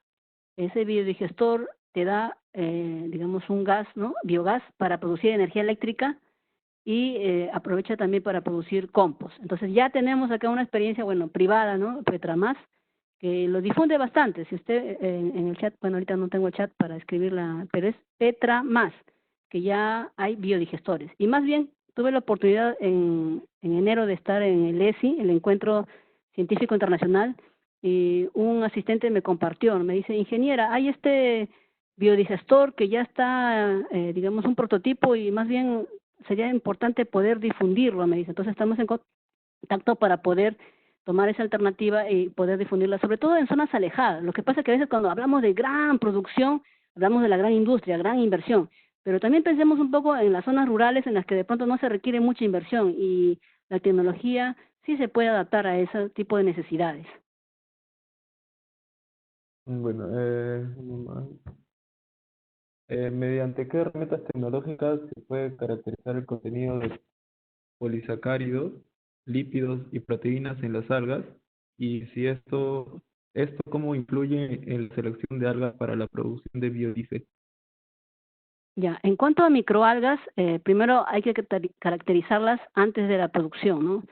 Ese biodigestor te da, digamos, un gas, ¿no? Biogás para producir energía eléctrica y aprovecha también para producir compost. Entonces ya tenemos acá una experiencia, bueno, privada, ¿no? Petramás, que lo difunde bastante. Si usted en el chat, bueno, ahorita no tengo el chat para escribirla, pero es Petramás, que ya hay biodigestores. Y más bien, tuve la oportunidad en enero de estar en el ESI, el Encuentro Científico Internacional, y un asistente me compartió, me dice, ingeniera, hay este biodigestor que ya está, digamos, un prototipo y más bien sería importante poder difundirlo, me dice. Entonces estamos en contacto para poder tomar esa alternativa y poder difundirla, sobre todo en zonas alejadas. Lo que pasa es que a veces cuando hablamos de gran producción, hablamos de la gran industria, gran inversión, pero también pensemos un poco en las zonas rurales en las que de pronto no se requiere mucha inversión y la tecnología sí se puede adaptar a ese tipo de necesidades. Bueno, uno más. ¿Mediante qué herramientas tecnológicas se puede caracterizar el contenido de polisacáridos, lípidos y proteínas en las algas? Y si esto cómo influye en la selección de algas para la producción de biodiesel. Ya, en cuanto a microalgas, primero hay que caracterizarlas antes de la producción, ¿no?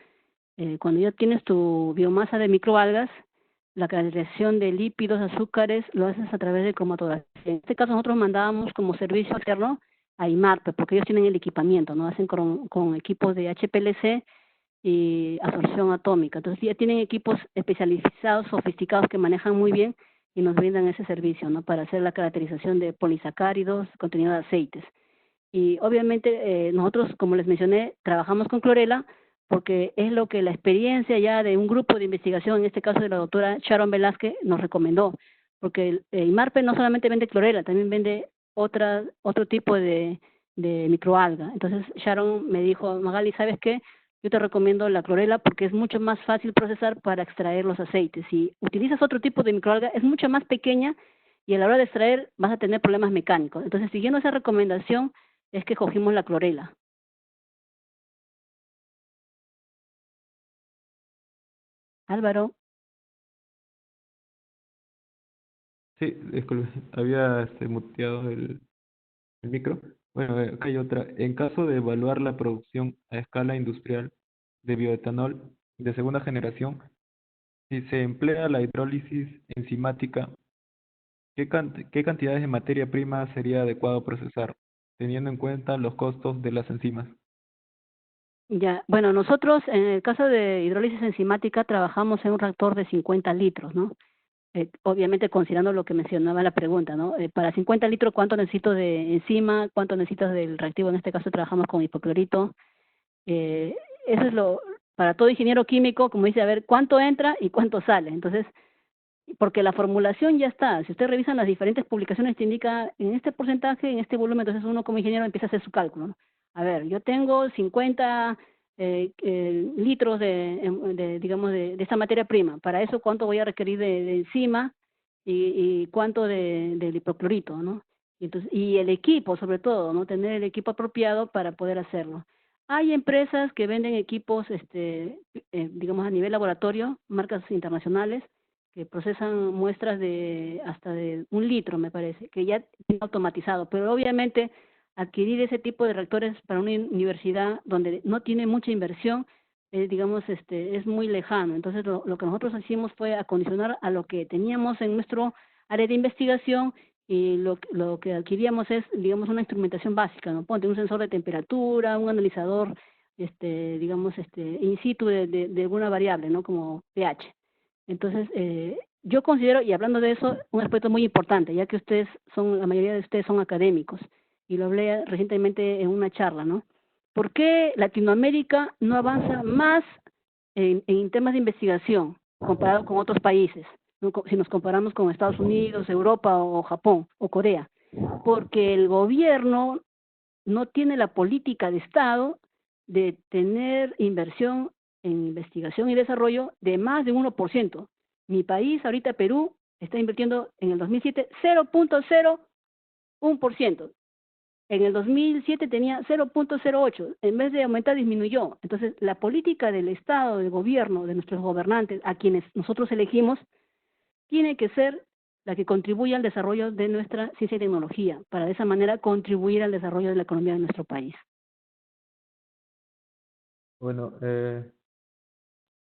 Cuando ya tienes tu biomasa de microalgas, la caracterización de lípidos, azúcares, lo haces a través de cromatografía. En este caso nosotros mandábamos como servicio externo a IMARPE, porque ellos tienen el equipamiento, ¿no? Hacen con equipos de HPLC y absorción atómica. Entonces ya tienen equipos especializados, sofisticados, que manejan muy bien y nos brindan ese servicio, ¿no? Para hacer la caracterización de polisacáridos, contenido de aceites. Y obviamente nosotros, como les mencioné, trabajamos con clorela porque es lo que la experiencia ya de un grupo de investigación, en este caso de la doctora Sharon Velázquez, nos recomendó. Porque el IMARPE no solamente vende clorela, también vende otro tipo de microalga. Entonces Sharon me dijo, Magali, ¿sabes qué? Yo te recomiendo la clorela porque es mucho más fácil procesar para extraer los aceites. Si utilizas otro tipo de microalga, es mucho más pequeña y a la hora de extraer vas a tener problemas mecánicos. Entonces, siguiendo esa recomendación, es que cogimos la clorela. Álvaro. Sí, disculpe, había muteado el micro. Bueno, acá hay otra. En caso de evaluar la producción a escala industrial de bioetanol de segunda generación, si se emplea la hidrólisis enzimática, ¿qué cantidades de materia prima sería adecuado procesar, teniendo en cuenta los costos de las enzimas? Ya, bueno, nosotros en el caso de hidrólisis enzimática trabajamos en un reactor de 50 litros, ¿no? Obviamente considerando lo que mencionaba la pregunta, ¿no? Para 50 litros, ¿cuánto necesito de enzima? ¿Cuánto necesitas del reactivo? En este caso trabajamos con hipoclorito. Eso es para todo ingeniero químico, como dice, a ver, ¿cuánto entra y cuánto sale? Entonces, porque la formulación ya está. Si ustedes revisan las diferentes publicaciones, te indica en este porcentaje, en este volumen, entonces uno como ingeniero empieza a hacer su cálculo, ¿no? A ver, yo tengo 50 litros digamos, de esta materia prima. Para eso, ¿cuánto voy a requerir de enzima y cuánto del hipoclorito, ¿no? Y el equipo, sobre todo, ¿no? Tener el equipo apropiado para poder hacerlo. Hay empresas que venden equipos, digamos, a nivel laboratorio, marcas internacionales, que procesan muestras de hasta de 1 litro, me parece, que ya tiene automatizado, pero obviamente adquirir ese tipo de reactores para una universidad donde no tiene mucha inversión, digamos, es muy lejano. Entonces, lo que nosotros hicimos fue acondicionar a lo que teníamos en nuestro área de investigación y lo que adquiríamos es, digamos, una instrumentación básica, ¿no? Ponte un sensor de temperatura, un analizador, digamos, in situ de alguna variable, ¿no? Como pH. Entonces, yo considero, y hablando de eso, un aspecto muy importante, ya que la mayoría de ustedes son académicos, y lo hablé recientemente en una charla, ¿no? ¿Por qué Latinoamérica no avanza más en temas de investigación comparado con otros países? ¿No? Si nos comparamos con Estados Unidos, Europa o Japón o Corea. Porque el gobierno no tiene la política de Estado de tener inversión en investigación y desarrollo de más de 1%. Mi país, ahorita Perú, está invirtiendo en el 2007 0.01%. En el 2007 tenía 0.08, en vez de aumentar disminuyó. Entonces, la política del Estado, del gobierno, de nuestros gobernantes, a quienes nosotros elegimos, tiene que ser la que contribuya al desarrollo de nuestra ciencia y tecnología, para de esa manera contribuir al desarrollo de la economía de nuestro país. Bueno,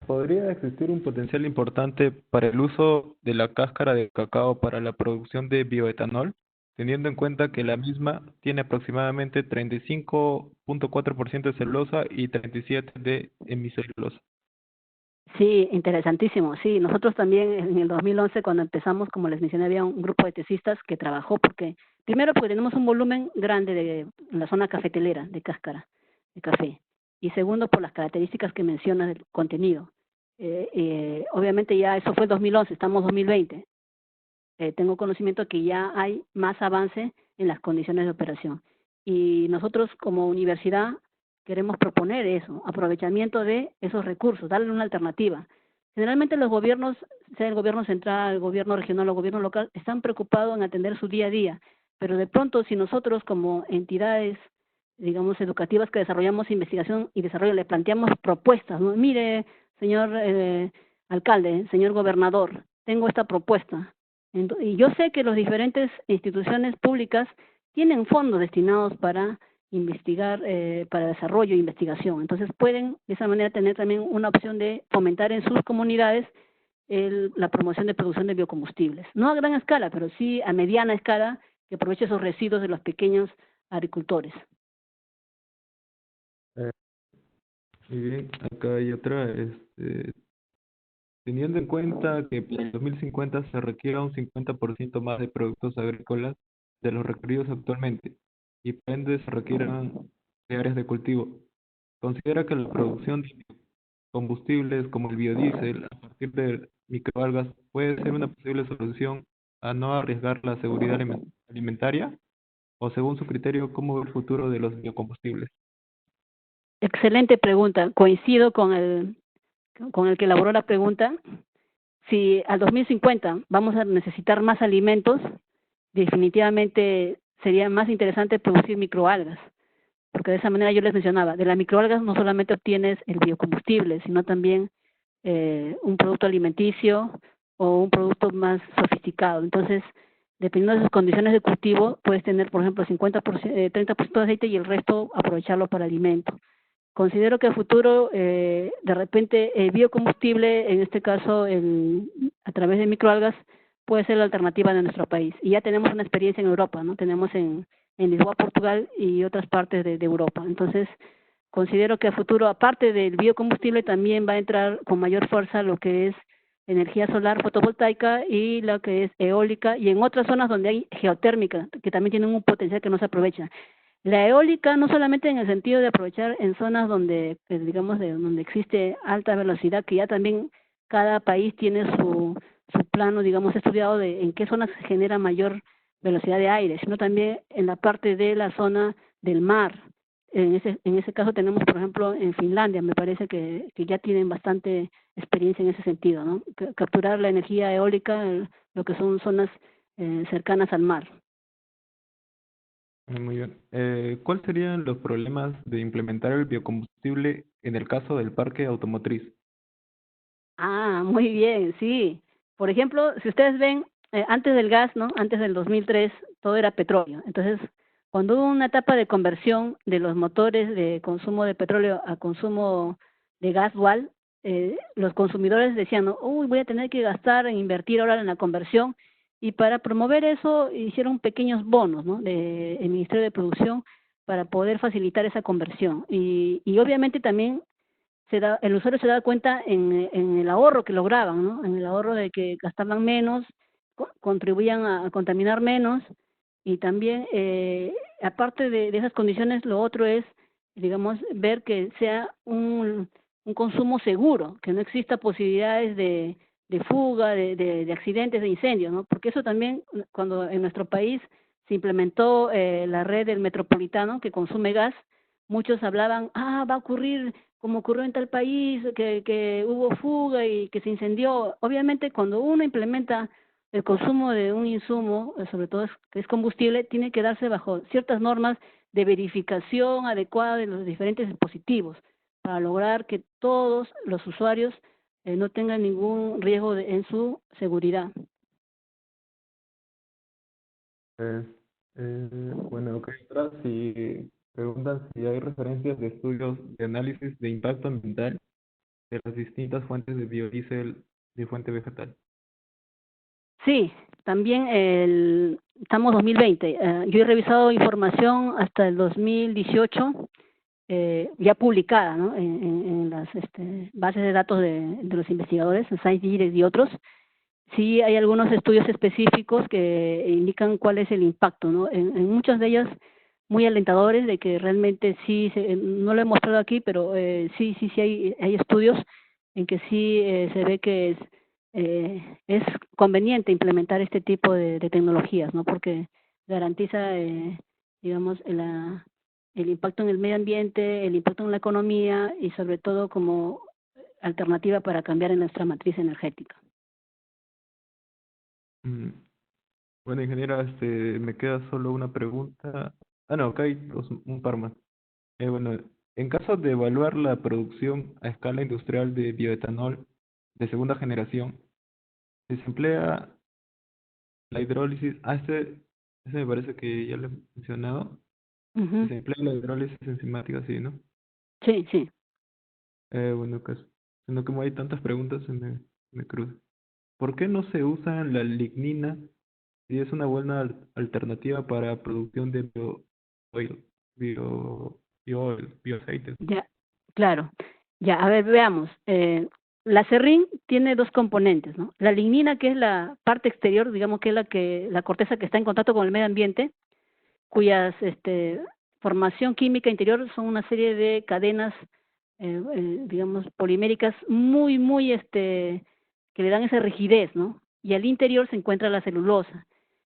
¿podría existir un potencial importante para el uso de la cáscara de cacao para la producción de bioetanol, teniendo en cuenta que la misma tiene aproximadamente 35.4% de celulosa y 37% de hemicelulosa? Sí, interesantísimo. Sí, nosotros también en el 2011, cuando empezamos, como les mencioné, había un grupo de tesistas que trabajó primero porque tenemos un volumen grande en la zona cafetelera de cáscara de café, y segundo por las características que mencionas del contenido. Obviamente ya eso fue 2011, estamos 2020. Tengo conocimiento que ya hay más avance en las condiciones de operación. Y nosotros como universidad queremos proponer eso, aprovechamiento de esos recursos, darle una alternativa. Generalmente los gobiernos, sea el gobierno central, el gobierno regional o el gobierno local, están preocupados en atender su día a día, pero de pronto si nosotros como entidades, digamos, educativas que desarrollamos investigación y desarrollo, le planteamos propuestas, ¿no? Mire, señor alcalde, señor gobernador, tengo esta propuesta. Y yo sé que las diferentes instituciones públicas tienen fondos destinados para investigar, para desarrollo e investigación. Entonces pueden de esa manera tener también una opción de fomentar en sus comunidades la promoción de producción de biocombustibles. No a gran escala, pero sí a mediana escala, que aproveche esos residuos de los pequeños agricultores. Eh, Muy bien, acá hay otra. Teniendo en cuenta que para el 2050 se requiera un 50% más de productos agrícolas de los requeridos actualmente, y por ende se requieran de áreas de cultivo, considera que la producción de combustibles como el biodiesel a partir de microalgas puede ser una posible solución a no arriesgar la seguridad alimentaria, o según su criterio, ¿cómo ve el futuro de los biocombustibles? Excelente pregunta. Coincido con el que elaboró la pregunta. Si al 2050 vamos a necesitar más alimentos, definitivamente sería más interesante producir microalgas, porque de esa manera yo les mencionaba, de las microalgas no solamente obtienes el biocombustible, sino también un producto alimenticio o un producto más sofisticado. Entonces, dependiendo de sus condiciones de cultivo, puedes tener, por ejemplo, 50%, 30% de aceite y el resto aprovecharlo para alimento. Considero que a futuro, de repente, el biocombustible, en este caso, a través de microalgas, puede ser la alternativa de nuestro país. Y ya tenemos una experiencia en Europa, ¿no? Tenemos en Lisboa, Portugal y otras partes de Europa. Entonces, considero que a futuro, aparte del biocombustible, también va a entrar con mayor fuerza lo que es energía solar fotovoltaica y la que es eólica, y en otras zonas donde hay geotérmica, que también tienen un potencial que no se aprovecha. La eólica no solamente en el sentido de aprovechar en zonas donde, digamos, donde existe alta velocidad, que ya también cada país tiene su plano, digamos, estudiado de en qué zonas se genera mayor velocidad de aire, sino también en la parte de la zona del mar. En ese caso tenemos, por ejemplo, en Finlandia, me parece que ya tienen bastante experiencia en ese sentido, ¿no? Capturar la energía eólica, lo que son zonas cercanas al mar. Muy bien. ¿Cuáles serían los problemas de implementar el biocombustible en el caso del parque automotriz? Ah, muy bien, sí. Por ejemplo, si ustedes ven, antes del gas, ¿no? Antes del 2003, todo era petróleo. Entonces, cuando hubo una etapa de conversión de los motores de consumo de petróleo a consumo de gas dual, los consumidores decían, ¿no? Uy, voy a tener que gastar e invertir ahora en la conversión. Y para promover eso, hicieron pequeños bonos, ¿no? El Ministerio de Producción para poder facilitar esa conversión. Y obviamente también el usuario se da cuenta en el ahorro que lograban, ¿no? En el ahorro de que gastaban menos, contribuían a contaminar menos, y también, aparte de esas condiciones, lo otro es, digamos, ver que sea un consumo seguro, que no exista posibilidades de fuga, de accidentes, de incendios, ¿no? Porque eso también, cuando en nuestro país se implementó la red del metropolitano que consume gas, muchos hablaban, va a ocurrir como ocurrió en tal país, que hubo fuga y que se incendió. Obviamente, cuando uno implementa el consumo de un insumo, sobre todo que es combustible, tiene que darse bajo ciertas normas de verificación adecuada de los diferentes dispositivos para lograr que todos los usuarios no tengan ningún riesgo en su seguridad. Eh, bueno, ok, atrás si preguntan si hay referencias de estudios de análisis de impacto ambiental de las distintas fuentes de biodiesel de fuente vegetal. Sí, también estamos 2020. Yo he revisado información hasta el 2018, ya publicada, ¿no? En las bases de datos de los investigadores, en ScienceDirect y otros. Sí hay algunos estudios específicos que indican cuál es el impacto, ¿no? En muchos de ellos muy alentadores de que realmente sí, no lo he mostrado aquí, pero sí hay estudios en que sí se ve que es conveniente implementar este tipo de tecnologías, ¿no? Porque garantiza, digamos, el impacto en el medio ambiente, el impacto en la economía y sobre todo como alternativa para cambiar en nuestra matriz energética. Mm, Bueno, ingeniera, me queda solo una pregunta. Ah, no, acá hay un par más. Bueno, en caso de evaluar la producción a escala industrial de bioetanol de segunda generación, si se emplea la hidrólisis, ese me parece que ya lo he mencionado, si Ujú. se emplea la hidrólisis enzimática, sí, ¿no? Sí, sí. Bueno, sino como hay tantas preguntas, me cruza. ¿Por qué no se usa la lignina si es una buena alternativa para producción de oil, bioaceites? Ya, claro. Ya, a ver, veamos. La serrín tiene dos componentes, ¿no? La lignina, que es la parte exterior, digamos que es la corteza que está en contacto con el medio ambiente, cuyas formación química interior son una serie de cadenas, digamos, poliméricas muy, que le dan esa rigidez, ¿no? Y al interior se encuentra la celulosa.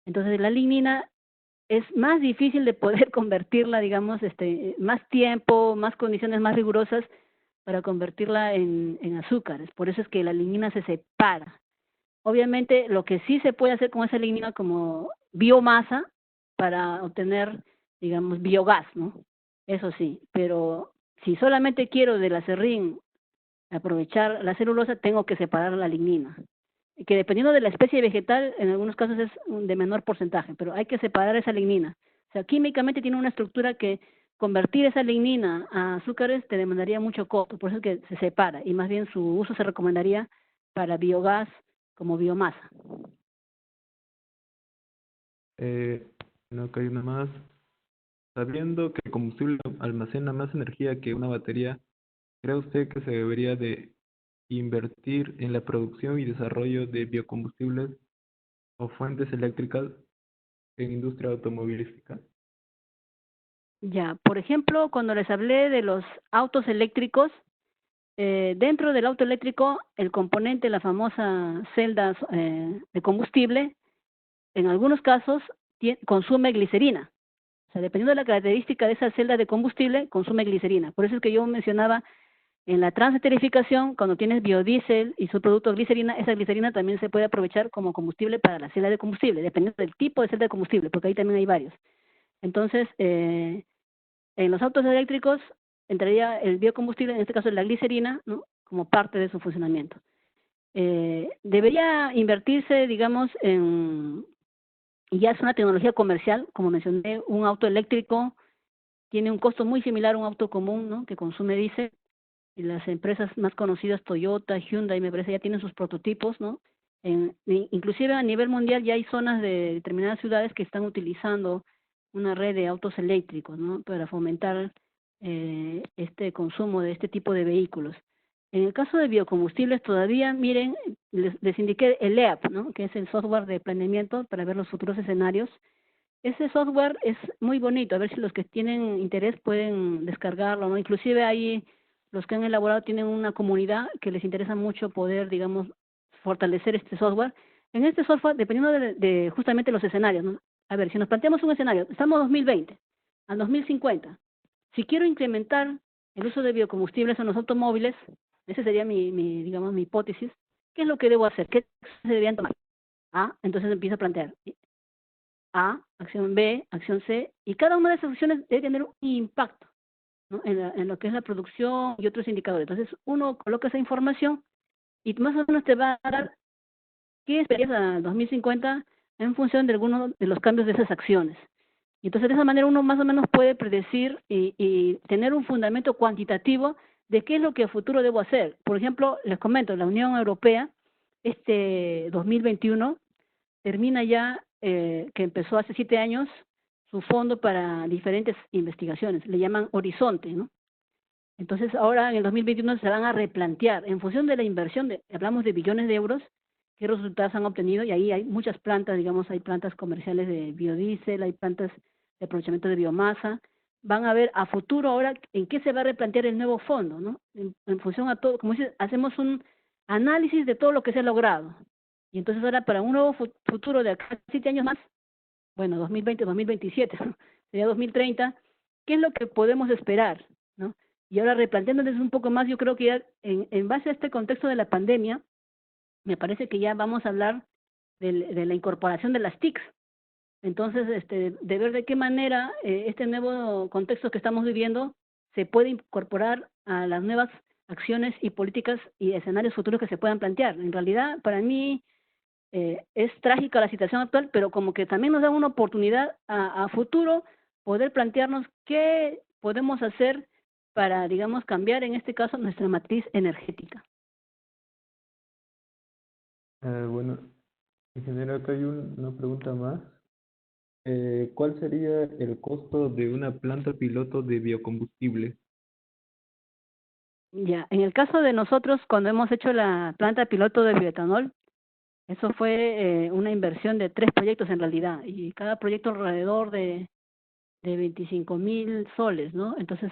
Entonces, la lignina es más difícil de poder convertirla, digamos, más tiempo, más condiciones más rigurosas para convertirla en azúcares. Por eso es que la lignina se separa. Obviamente, lo que sí se puede hacer con esa lignina como biomasa para obtener, digamos, biogás, ¿no? Eso sí, pero si solamente quiero del acerrín aprovechar la celulosa, tengo que separar la lignina, que dependiendo de la especie vegetal, en algunos casos es de menor porcentaje, pero hay que separar esa lignina. O sea, químicamente tiene una estructura que convertir esa lignina a azúcares te demandaría mucho costo, por eso es que se separa, y más bien su uso se recomendaría para biogás como biomasa. Eh, no, que hay una más. Sabiendo que el combustible almacena más energía que una batería, ¿cree usted que se debería de invertir en la producción y desarrollo de biocombustibles o fuentes eléctricas en industria automovilística? Ya, por ejemplo, cuando les hablé de los autos eléctricos, dentro del auto eléctrico, el componente, la famosa celda de combustible, en algunos casos consume glicerina. O sea, dependiendo de la característica de esa celda de combustible, consume glicerina. Por eso es que yo mencionaba en la transesterificación, cuando tienes biodiesel y su producto glicerina, esa glicerina también se puede aprovechar como combustible para la celda de combustible, dependiendo del tipo de celda de combustible, porque ahí también hay varios. Entonces, en los autos eléctricos entraría el biocombustible, en este caso la glicerina, ¿no? Como parte de su funcionamiento. Debería invertirse, digamos, y ya es una tecnología comercial, como mencioné, un auto eléctrico tiene un costo muy similar a un auto común, ¿no? Que consume diésel, y las empresas más conocidas, Toyota, Hyundai, me parece, ya tienen sus prototipos, ¿no? Inclusive a nivel mundial ya hay zonas de determinadas ciudades que están utilizando una red de autos eléctricos, ¿no? Para fomentar este consumo de este tipo de vehículos. En el caso de biocombustibles todavía, miren, les indiqué el EAP, ¿no? Que es el software de planeamiento para ver los futuros escenarios. Ese software es muy bonito, a ver si los que tienen interés pueden descargarlo, ¿no? Inclusive hay los que han elaborado tienen una comunidad que les interesa mucho poder, digamos, fortalecer este software. En este software, dependiendo de justamente los escenarios, ¿no? A ver, si nos planteamos un escenario, estamos en 2020, al 2050, si quiero incrementar el uso de biocombustibles en los automóviles, esa sería digamos, mi hipótesis, ¿qué es lo que debo hacer? ¿Qué se deberían tomar? Ah, entonces empiezo a plantear, A, acción B, acción C, y cada una de esas acciones debe tener un impacto, ¿no? En lo que es la producción y otros indicadores. Entonces, uno coloca esa información y más o menos te va a dar qué esperas al 2050 en función de algunos de los cambios de esas acciones. Y entonces, de esa manera, uno más o menos puede predecir y tener un fundamento cuantitativo de qué es lo que a futuro debo hacer. Por ejemplo, les comento, la Unión Europea, este 2021, termina ya, que empezó hace 7 años, su fondo para diferentes investigaciones, le llaman Horizonte, ¿no? Entonces ahora en el 2021 se van a replantear, en función de la inversión, hablamos de billones de euros, qué resultados han obtenido, y ahí hay muchas plantas, digamos, hay plantas comerciales de biodiesel, hay plantas de aprovechamiento de biomasa, van a ver a futuro ahora en qué se va a replantear el nuevo fondo, ¿no? En función a todo, como dice, hacemos un análisis de todo lo que se ha logrado. Y entonces ahora para un nuevo futuro de acá a 7 años más, bueno, 2020, 2027, ¿no? Sería 2030, ¿qué es lo que podemos esperar, ¿no? Y ahora replanteándonos un poco más, yo creo que ya en base a este contexto de la pandemia, me parece que ya vamos a hablar de la incorporación de las TICs. Entonces, de ver de qué manera este nuevo contexto que estamos viviendo se puede incorporar a las nuevas acciones y políticas y escenarios futuros que se puedan plantear. En realidad, para mí, es trágica la situación actual, pero como que también nos da una oportunidad a futuro poder plantearnos qué podemos hacer para, digamos, cambiar en este caso nuestra matriz energética. Bueno, ingeniero, acá hay una pregunta más. ¿Cuál sería el costo de una planta piloto de biocombustible? Ya, en el caso de nosotros, cuando hemos hecho la planta piloto de bioetanol, eso fue una inversión de 3 proyectos en realidad, y cada proyecto alrededor de 25.000 soles, ¿no? Entonces,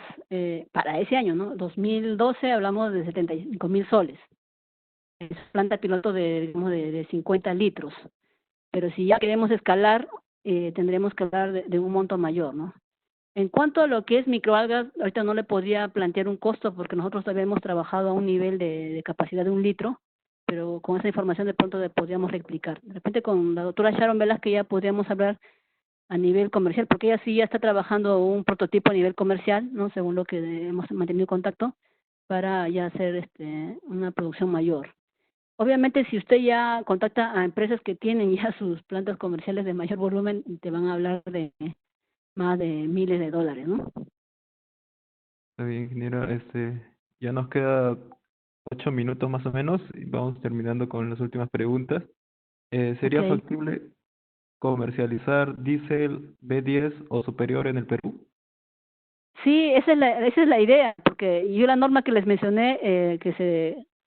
para ese año, ¿no? 2012 hablamos de 75.000 soles. Es planta piloto de, digamos, de 50 litros. Pero si ya queremos escalar, tendremos que hablar de un monto mayor, ¿no? En cuanto a lo que es microalgas, ahorita no le podría plantear un costo porque nosotros todavía hemos trabajado a un nivel de capacidad de 1 litro, pero con esa información de pronto le podríamos replicar. De repente con la doctora Sharon Velázquez ya podríamos hablar a nivel comercial, porque ella sí ya está trabajando un prototipo a nivel comercial, ¿no? Según lo que hemos mantenido contacto, para ya hacer una producción mayor. Obviamente, si usted ya contacta a empresas que tienen ya sus plantas comerciales de mayor volumen, te van a hablar de más de miles de dólares, ¿no? Está bien, ingeniero. Ya nos queda 8 minutos más o menos y vamos terminando con las últimas preguntas. ¿Sería Ok. factible comercializar diésel B10 o superior en el Perú? Sí, esa es la idea, porque yo la norma que les mencioné,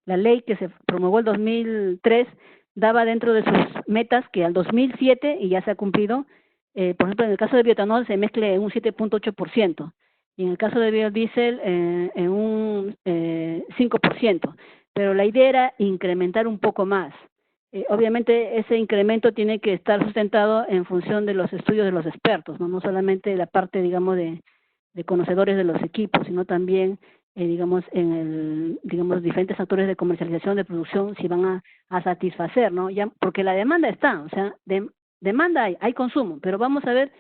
la ley que se promulgó el 2003, daba dentro de sus metas que al 2007, y ya se ha cumplido, por ejemplo, en el caso de bioetanol se mezcle en un 7.8%, y en el caso de biodiesel en un 5%, pero la idea era incrementar un poco más. Obviamente ese incremento tiene que estar sustentado en función de los estudios de los expertos, no solamente la parte, digamos, de conocedores de los equipos, sino también, digamos, digamos, diferentes actores de comercialización, de producción, si van a satisfacer, ¿no? Ya, porque la demanda está, o sea, demanda hay consumo, pero vamos a ver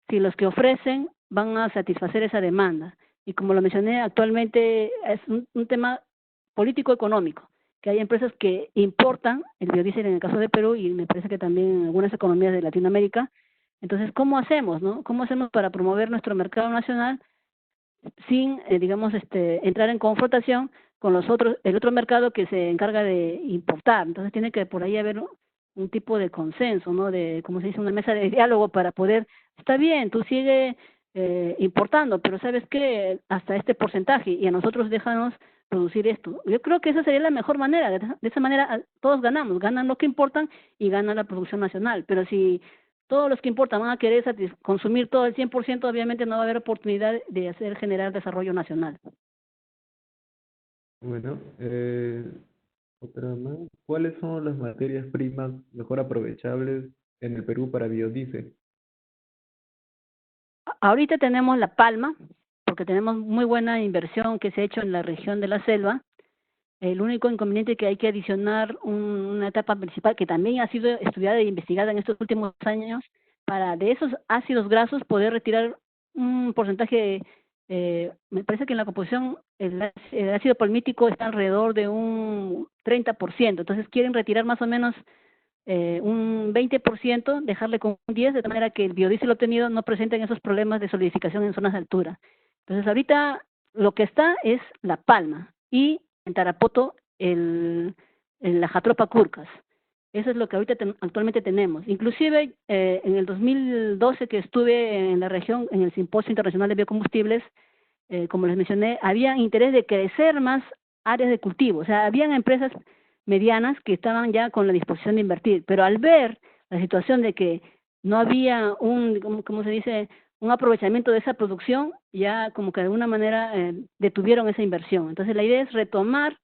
si los que ofrecen van a satisfacer esa demanda. Y como lo mencioné, actualmente es un tema político-económico, que hay empresas que importan el biodiesel en el caso de Perú y me parece que también en algunas economías de Latinoamérica. Entonces, ¿cómo hacemos, no? ¿Cómo hacemos para promover nuestro mercado nacional sin, digamos, entrar en confrontación con el otro mercado que se encarga de importar? Entonces tiene que por ahí haber un tipo de consenso, ¿no? De, como se dice, una mesa de diálogo para poder, está bien, tú sigue importando, pero ¿sabes qué? Hasta este porcentaje, y a nosotros déjanos producir esto. Yo creo que esa sería la mejor manera, de esa manera todos ganamos, ganan los que importan y gana la producción nacional, pero si todos los que importan van a querer consumir todo el 100%, obviamente no va a haber oportunidad de hacer generar desarrollo nacional. Bueno, otra más. ¿Cuáles son las materias primas mejor aprovechables en el Perú para biodiesel? Ahorita tenemos la palma, porque tenemos muy buena inversión que se ha hecho en la región de la selva. El único inconveniente es que hay que adicionar una etapa principal que también ha sido estudiada e investigada en estos últimos años para de esos ácidos grasos poder retirar un porcentaje, me parece que en la composición el ácido palmítico está alrededor de un 30%, entonces quieren retirar más o menos un 20%, dejarle con un 10%, de tal manera que el biodiesel obtenido no presenten esos problemas de solidificación en zonas de altura. Entonces ahorita lo que está es la palma y en Tarapoto la Jatropha curcas. Eso es lo que ahorita actualmente tenemos. Inclusive en el 2012 que estuve en la región, en el Simposio Internacional de Biocombustibles, como les mencioné, había interés de crecer más áreas de cultivo. O sea, habían empresas medianas que estaban ya con la disposición de invertir, pero al ver la situación de que no había ¿cómo se dice?, un aprovechamiento de esa producción, ya como que de alguna manera detuvieron esa inversión. Entonces la idea es retomar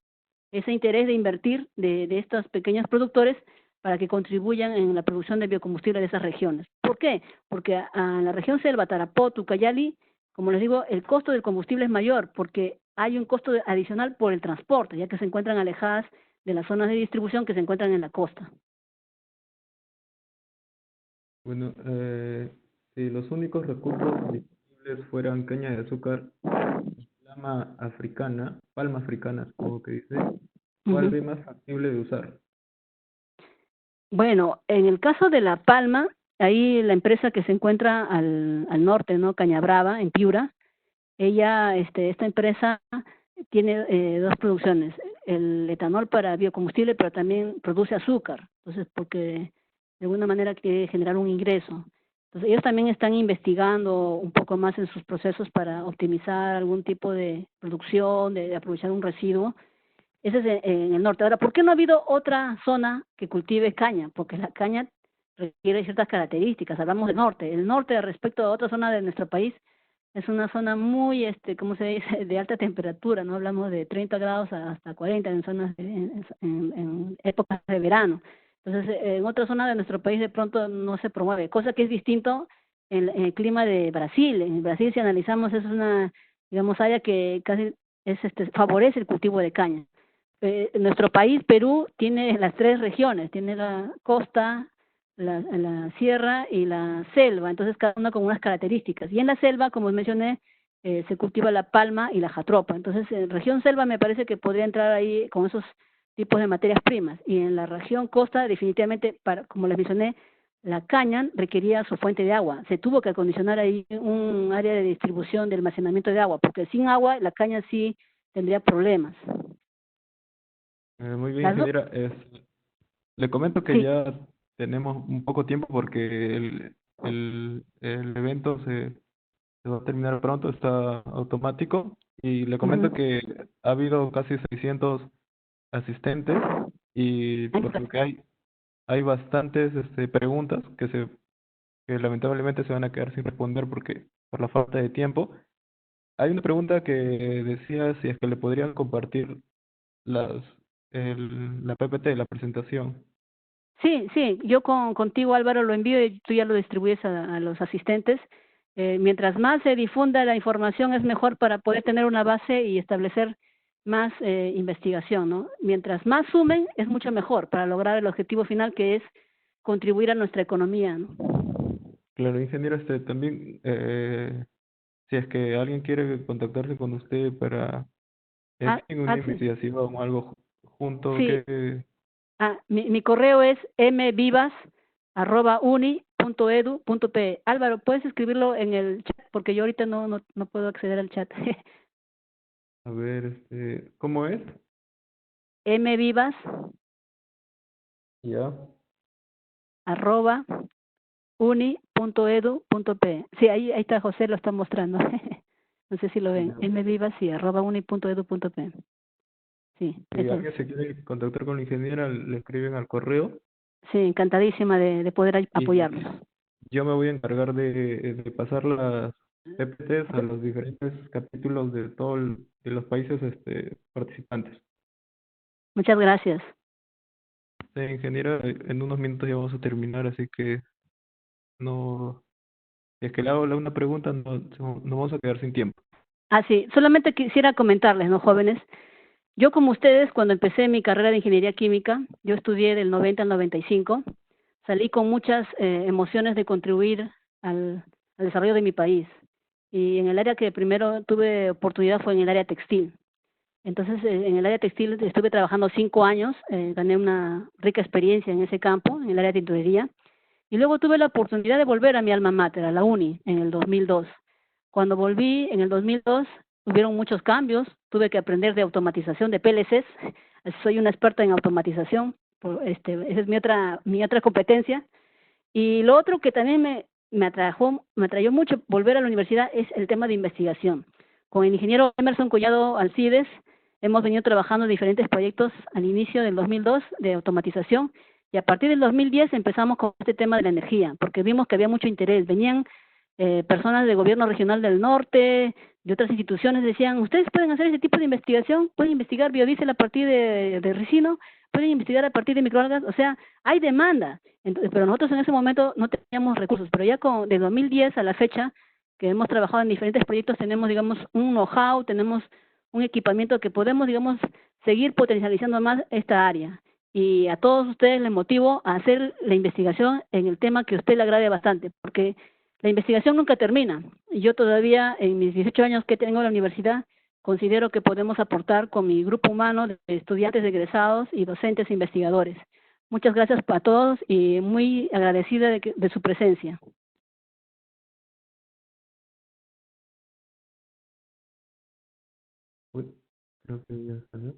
ese interés de invertir de estos pequeños productores para que contribuyan en la producción de biocombustible de esas regiones. ¿Por qué? Porque a la región Selva, Tarapoto, Ucayali, como les digo, el costo del combustible es mayor porque hay un costo adicional por el transporte, ya que se encuentran alejadas de las zonas de distribución que se encuentran en la costa. Bueno, si los únicos recursos disponibles fueran caña de azúcar y palma africana, supongo que dice, ¿cuál Ujú. ve más factible de usar? Bueno, en el caso de La Palma, ahí la empresa que se encuentra al norte, ¿no? Cañabrava, en Piura, esta empresa tiene dos producciones, el etanol para biocombustible, pero también produce azúcar, entonces porque de alguna manera quiere generar un ingreso. Entonces, ellos también están investigando un poco más en sus procesos para optimizar algún tipo de producción, de aprovechar un residuo. Ese es en el norte. Ahora, ¿por qué no ha habido otra zona que cultive caña? Porque la caña requiere ciertas características. Hablamos del norte. El norte, respecto a otra zona de nuestro país, es una zona muy, ¿cómo se dice?, de alta temperatura, ¿no? Hablamos de 30 grados hasta 40 en zonas en épocas de verano. Entonces, en otra zona de nuestro país de pronto no se promueve, cosa que es distinto en el clima de Brasil. En Brasil, si analizamos, es una, digamos, área que casi favorece el cultivo de caña. Nuestro país, Perú, tiene las tres regiones, tiene la costa, la sierra y la selva, entonces cada una con unas características. Y en la selva, como mencioné, se cultiva la palma y la jatropa. Entonces, en región selva me parece que podría entrar ahí con esos tipos de materias primas. Y en la región costa, definitivamente, como les mencioné, la caña requería su fuente de agua. Se tuvo que acondicionar ahí un área de distribución de almacenamiento de agua, porque sin agua la caña sí tendría problemas. Muy bien, Las do- ingeniera. Le comento que sí. ya tenemos un poco tiempo porque el evento se va a terminar pronto, está automático. Y le Ujú. comento que ha habido casi 600 asistentes y por lo que hay bastantes preguntas que lamentablemente se van a quedar sin responder porque por la falta de tiempo. Hay una pregunta que decía si es que le podrían compartir las, la PPT, la presentación. Sí, sí, yo contigo, Álvaro, lo envío y tú ya lo distribuyes a los asistentes. Mientras más se difunda la información es mejor para poder tener una base y establecer más investigación, ¿no? Mientras más sumen es mucho mejor para lograr el objetivo final, que es contribuir a nuestra economía, ¿no? Claro, ingeniero, también, si es que alguien quiere contactarse con usted para, en Ah, fin, una ah, sí, investigación o algo junto, sí. que, Mi correo es mvivas@uni.edu.pe. Álvaro, puedes escribirlo en el chat porque yo ahorita no puedo acceder al chat. a ver, ¿cómo es? mvivas Ya. arroba uni.edu.pe. Sí, ahí está José, lo está mostrando. No sé si lo ven. Ya. mvivas y arroba uni.edu.pe. Sí, Si ese es. alguien se quiere contactar con la ingeniera, le escriben al correo Sí, encantadísima de poder y apoyarlos. yo me voy a encargar de pasar las PPTs a los diferentes capítulos de de los países participantes. Muchas gracias. Sí, ingeniera, en unos minutos ya vamos a terminar, así que no, si es que le hago una pregunta, no vamos a quedar sin tiempo. Ah, sí, solamente quisiera comentarles, ¿no, jóvenes? Yo, como ustedes, cuando empecé mi carrera de ingeniería química, yo estudié del 90 al 95, salí con muchas emociones de contribuir al desarrollo de mi país. Y en el área que primero tuve oportunidad fue en el área textil. Entonces, en el área textil estuve trabajando 5 años, gané una rica experiencia en ese campo, en el área de tintorería, y luego tuve la oportunidad de volver a mi alma mater, a la UNI, en el 2002. Cuando volví en el 2002, hubieron muchos cambios, tuve que aprender de automatización de PLCs, soy una experta en automatización, esa es mi otra competencia. Y lo otro que también me atrajo mucho volver a la universidad es el tema de investigación. Con el ingeniero Emerson Collado Alcides hemos venido trabajando en diferentes proyectos al inicio del 2002 de automatización y a partir del 2010 empezamos con este tema de la energía, porque vimos que había mucho interés. Venían personas del gobierno regional del norte, de otras instituciones, decían, ustedes pueden hacer ese tipo de investigación, pueden investigar biodiesel a partir de ricino, pueden investigar a partir de microalgas, o sea, hay demanda. Entonces, pero nosotros en ese momento no teníamos recursos, pero ya de 2010 a la fecha que hemos trabajado en diferentes proyectos, tenemos, digamos, un know-how, tenemos un equipamiento que podemos, digamos, seguir potencializando más esta área. Y a todos ustedes les motivo a hacer la investigación en el tema que a usted le agrade bastante, porque la investigación nunca termina. Y yo todavía, en mis 18 años que tengo en la universidad, considero que podemos aportar con mi grupo humano de estudiantes egresados y docentes e investigadores. Muchas gracias para todos y muy agradecida de su presencia. Uy, creo que ya salió.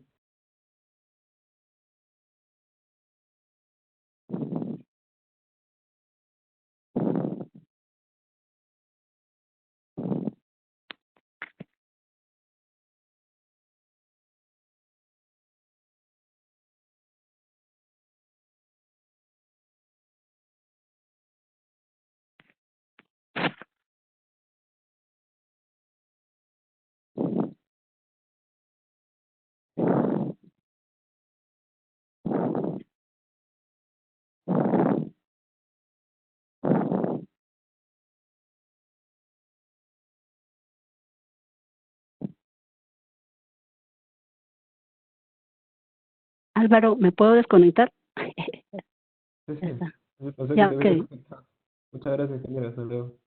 Álvaro, ¿me puedo desconectar? Sí, Ya sí. está. Yo pensé que Ya, te ok. había comentado. Muchas gracias, ingeniero. Hasta luego.